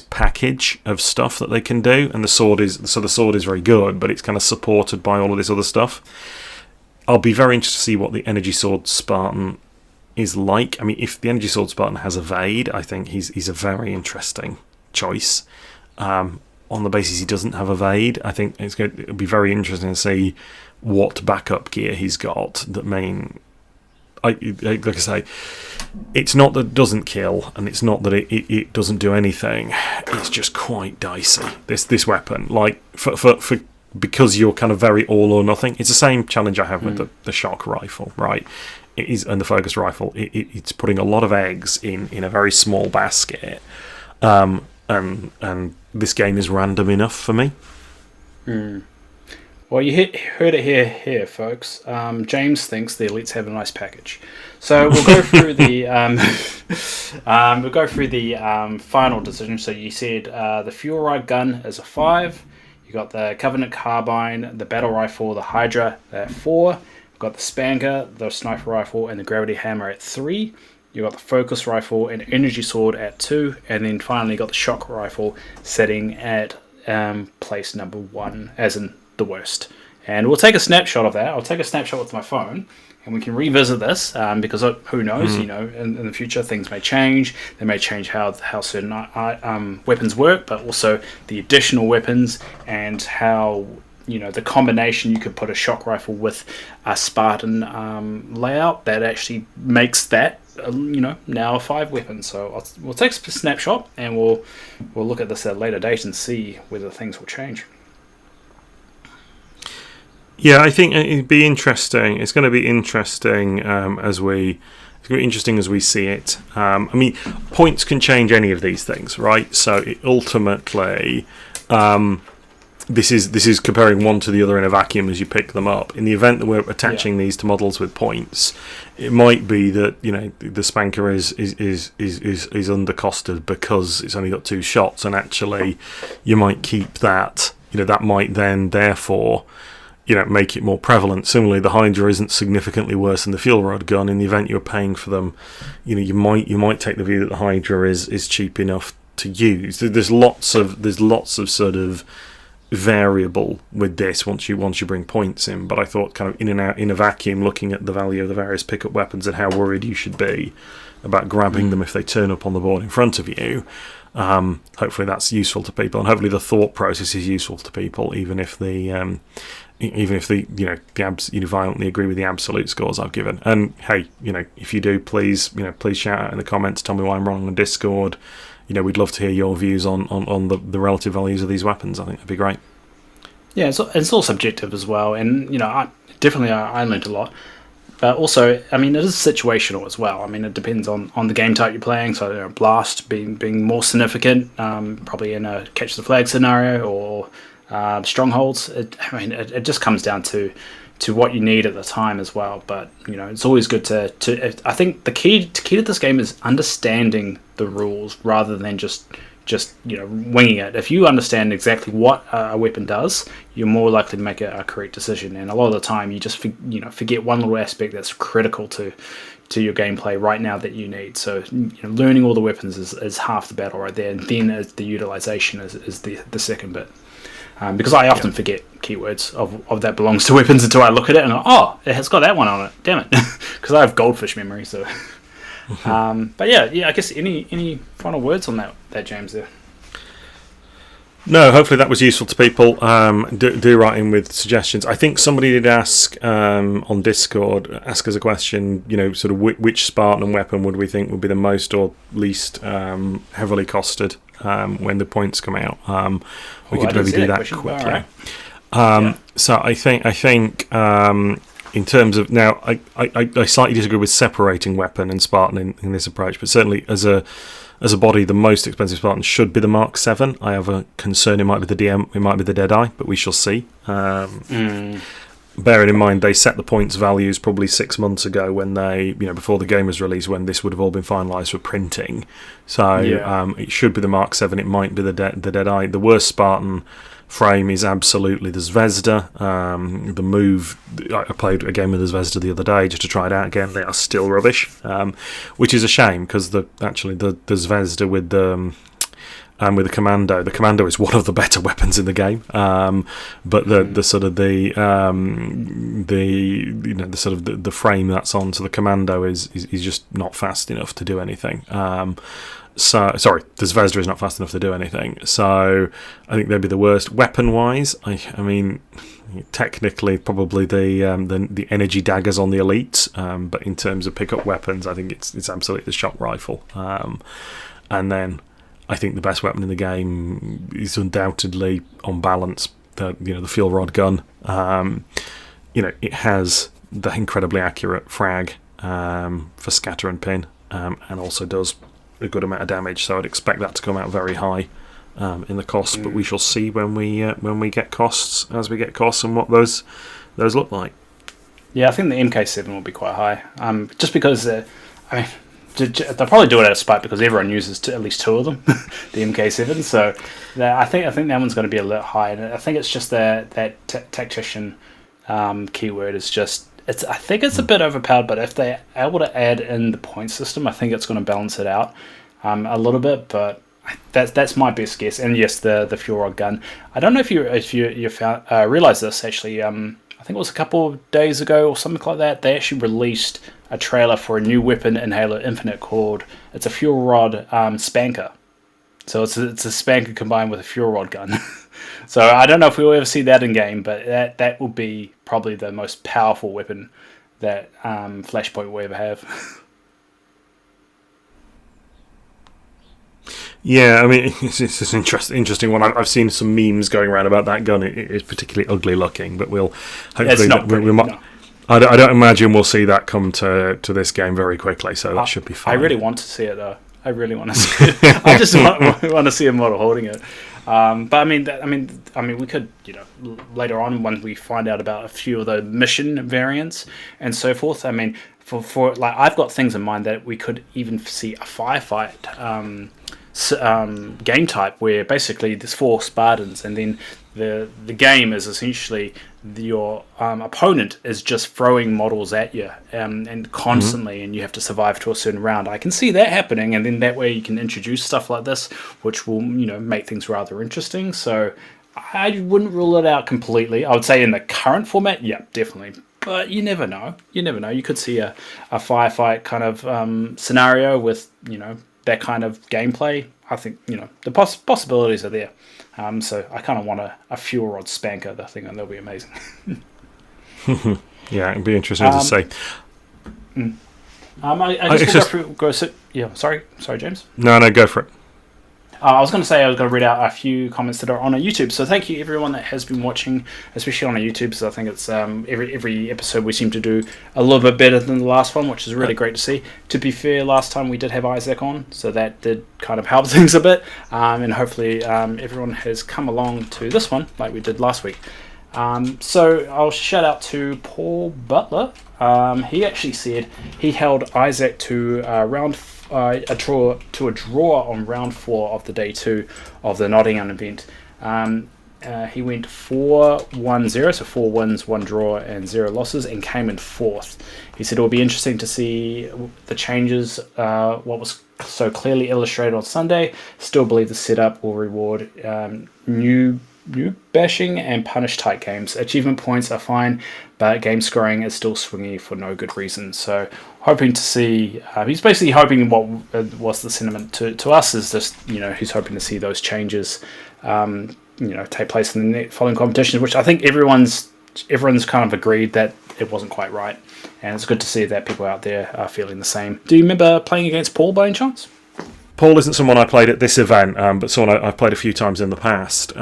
package of stuff that they can do, and the sword is very good, but it's kind of supported by all of this other stuff. I'll be very interested to see what the Energy Sword Spartan is like. I mean, if the Energy Sword Spartan has evade, I think he's a very interesting choice. On the basis he doesn't have evade, I think it'll be very interesting to see what backup gear he's got that like I say, it's not that it doesn't kill, and it's not that it doesn't do anything. It's just quite dicey, this weapon. Like for because you're kind of very all or nothing. It's the same challenge I have with the shock rifle, right? It is, and the focus rifle. It's putting a lot of eggs in a very small basket, and this game is random enough for me.
Well, you heard it here, folks. James thinks the elites have a nice package, so we'll go through the final decision. So you said the fuel rod gun is a 5. You got the Covenant carbine, the battle rifle, the Hydra at 4. You've got the Spanker, the sniper rifle, and the gravity hammer at 3. You got the focus rifle and energy sword at 2, and then finally got the shock rifle sitting at place number 1, as in the worst. And we'll take a snapshot of that. I'll take a snapshot with my phone, and we can revisit this because who knows? In the future things may change. They may change how certain weapons work, but also the additional weapons and how the combination. You could put a shock rifle with a Spartan layout that actually makes that now a 5 weapon. So we'll take a snapshot, and we'll look at this at a later date and see whether things will change.
Yeah, I think it'd be interesting. It's going to be interesting as we see it. I mean, points can change any of these things, right? So ultimately, this is comparing one to the other in a vacuum as you pick them up. In the event that we're attaching these to models with points, it might be that the Spanker is undercosted because it's only got 2 shots, and actually you might keep that. That might then therefore make it more prevalent. Similarly, the Hydra isn't significantly worse than the fuel rod gun. In the event you're paying for them, you might take the view that the Hydra is cheap enough to use. There's lots of sort of variable with this once you bring points in. But I thought kind of in a vacuum, looking at the value of the various pickup weapons and how worried you should be about grabbing them if they turn up on the board in front of you. Hopefully that's useful to people, and hopefully the thought process is useful to people, even if they violently agree with the absolute scores I've given. And hey, if you do, please shout out in the comments, tell me why I'm wrong on Discord. We'd love to hear your views on the relative values of these weapons. I think that'd be great.
Yeah, it's all subjective as well, and I learned a lot. But also, I mean, it is situational as well. I mean, it depends on the game type you're playing. So, blast being more significant, probably in a catch the flag scenario, or strongholds. It just comes down to what you need at the time as well. But it's always good to. I think the key to this game is understanding the rules rather than just winging it. If you understand exactly what a weapon does, you're more likely to make a correct decision. And a lot of the time, you just forget one little aspect that's critical to your gameplay right now that you need. So learning all the weapons is half the battle right there, and then the utilization is the second bit. Because I often forget keywords of that belongs to weapons until I look at it and go, oh, it has got that one on it. Damn it, because I have goldfish memory. So. But yeah, I guess any final words on that James there?
No, hopefully that was useful to people. Do write in with suggestions. I think somebody did ask on Discord, ask us a question, sort of which Spartan weapon would we think would be the most or least heavily costed when the points come out. We could maybe do that quickly. Right. So I think in terms of now, I slightly disagree with separating weapon and Spartan in this approach, but certainly as a body, the most expensive Spartan should be the Mark 7. I have a concern it might be the DM, it might be the Deadeye, but we shall see. Bearing in mind they set the points values probably 6 months ago when they, before the game was released, when this would have all been finalised for printing. So it should be the Mark 7. It might be the Deadeye. The worst Spartan frame is absolutely the Zvezda. The move, I played a game with the Zvezda the other day just to try it out again. They are still rubbish, which is a shame because the Zvezda with the commando. The commando is one of the better weapons in the game, but the frame that's on to the commando is just not fast enough to do anything. So sorry, the Zvezda is not fast enough to do anything. So I think they'd be the worst weapon-wise. I mean, technically probably the energy daggers on the elites, but in terms of pickup weapons, I think it's absolutely the shock rifle. And then I think the best weapon in the game is undoubtedly, on balance, the fuel rod gun. It has the incredibly accurate frag for scatter and pin, and also does a good amount of damage. So I'd expect that to come out very high in the cost. But we shall see when we get costs, as we get costs, and what those look like.
Yeah, I think the MK7 will be quite high. Just because they'll probably do it out of spite because everyone uses at least two of them, the MK7. So I think that one's going to be a little high, and I think it's just that tactician keyword is just. I think it's a bit overpowered, but if they're able to add in the point system, I think it's going to balance it out a little bit. But that's my best guess. And yes, the fuel rod gun. I don't know if you found realized this actually. I think it was a couple of days ago or something like that. They actually released a trailer for a new weapon in Halo Infinite called it's a fuel rod spanker. So it's a spanker combined with a fuel rod gun. So I don't know if we'll ever see that in game, but that will be probably the most powerful weapon that Flashpoint will ever have.
Yeah, I mean, it's an interesting one. I've seen some memes going around about that gun. It is particularly ugly looking, but we'll hopefully
it's not pretty, no.
I don't imagine we'll see that come to this game very quickly, so that should be fine.
I really want to see it though. I really want to see it. I just want to see a model holding it. But I mean, we could, later on when we find out about a few of the mission variants and so forth. I mean, for like I've got things in mind that we could even see a firefight game type where basically there's 4 Spartans and then the game is essentially your opponent is just throwing models at you and constantly, and you have to survive to a certain round. I can see that happening, and then that way you can introduce stuff like this, which will make things rather interesting. So I wouldn't rule it out completely. I would say in the current format, yeah, definitely. But you never know. You could see a firefight kind of scenario with that kind of gameplay. I think the possibilities are there. So I kind of want a fuel rod spanker. I think that'll be amazing.
Yeah, it'd be interesting to see.
I just go through. Yeah, sorry, James.
No, go for it.
I was going to say I was going to read out a few comments that are on our YouTube. So thank you everyone that has been watching, especially on our YouTube. So I think it's every episode we seem to do a little bit better than the last one, which is really great to see. To be fair, last time we did have Isaac on, so that did kind of help things a bit. And hopefully everyone has come along to this one like we did last week. So I'll shout out to Paul Butler. He actually said he held Isaac to a draw on round 4 of the day 2 of the Nottingham event. He went 4-1-0, so 4 wins, 1 draw, and 0 losses, and came in 4th. He said it will be interesting to see the changes, what was so clearly illustrated on Sunday. Still believe the setup will reward new bashing and punish tight games. Achievement points are fine, but game scoring is still swingy for no good reason. So hoping to see, he's basically hoping what was the sentiment to us is just, he's hoping to see those changes take place in the following competitions, which I think everyone's kind of agreed that it wasn't quite right, and it's good to see that people out there are feeling the same. Do you remember playing against Paul by any chance?
Paul isn't someone I played at this event, but someone I've played a few times in the past.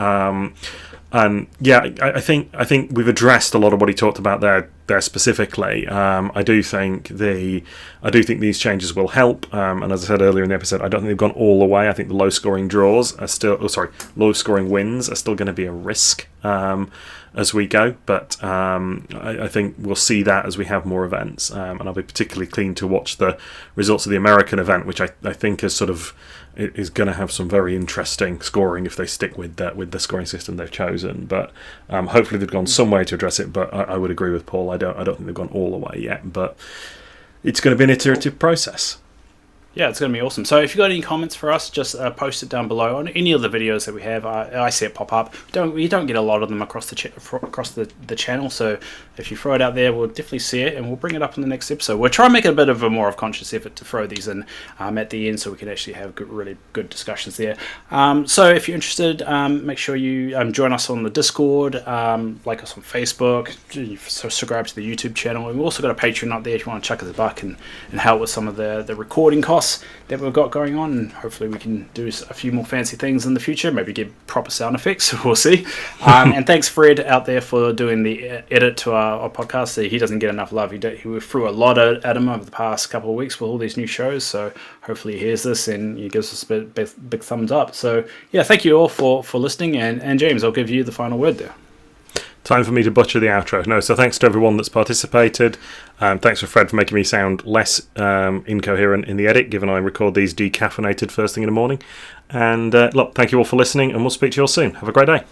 And yeah, I think we've addressed a lot of what he talked about there specifically. I do think these changes will help. And as I said earlier in the episode, I don't think they've gone all the way. I think the low scoring wins are still going to be a risk as we go. But I think we'll see that as we have more events. And I'll be particularly keen to watch the results of the American event, which I think is is going to have some very interesting scoring if they stick with the scoring system they've chosen. But hopefully they've gone some way to address it. But I would agree with Paul. I don't think they've gone all the way yet. But it's going to be an iterative process.
Yeah, it's going to be awesome. So if you've got any comments for us, just post it down below on any of the videos that we have. I see it pop up. We don't get a lot of them across the channel, so if you throw it out there, we'll definitely see it, and we'll bring it up in the next episode. We'll try and make it a bit of a more of conscious effort to throw these in at the end, so we can actually have really good discussions there. So if you're interested, make sure you join us on the Discord, like us on Facebook, subscribe to the YouTube channel. We've also got a Patreon up there if you want to chuck us a buck and help with some of the recording costs that we've got going on, and hopefully we can do a few more fancy things in the future, maybe get proper sound effects. We'll see. And thanks Fred out there for doing the edit to our podcast. He doesn't get enough love. He threw a lot at him over the past couple of weeks with all these new shows, so hopefully he hears this and he gives us a big thumbs up. So yeah, thank you all for listening, and James, I'll give you the final word there.
Time for me to butcher the outro. No, so thanks to everyone that's participated. Thanks for Fred for making me sound less incoherent in the edit, given I record these decaffeinated first thing in the morning. And look, thank you all for listening, and we'll speak to you all soon. Have a great day.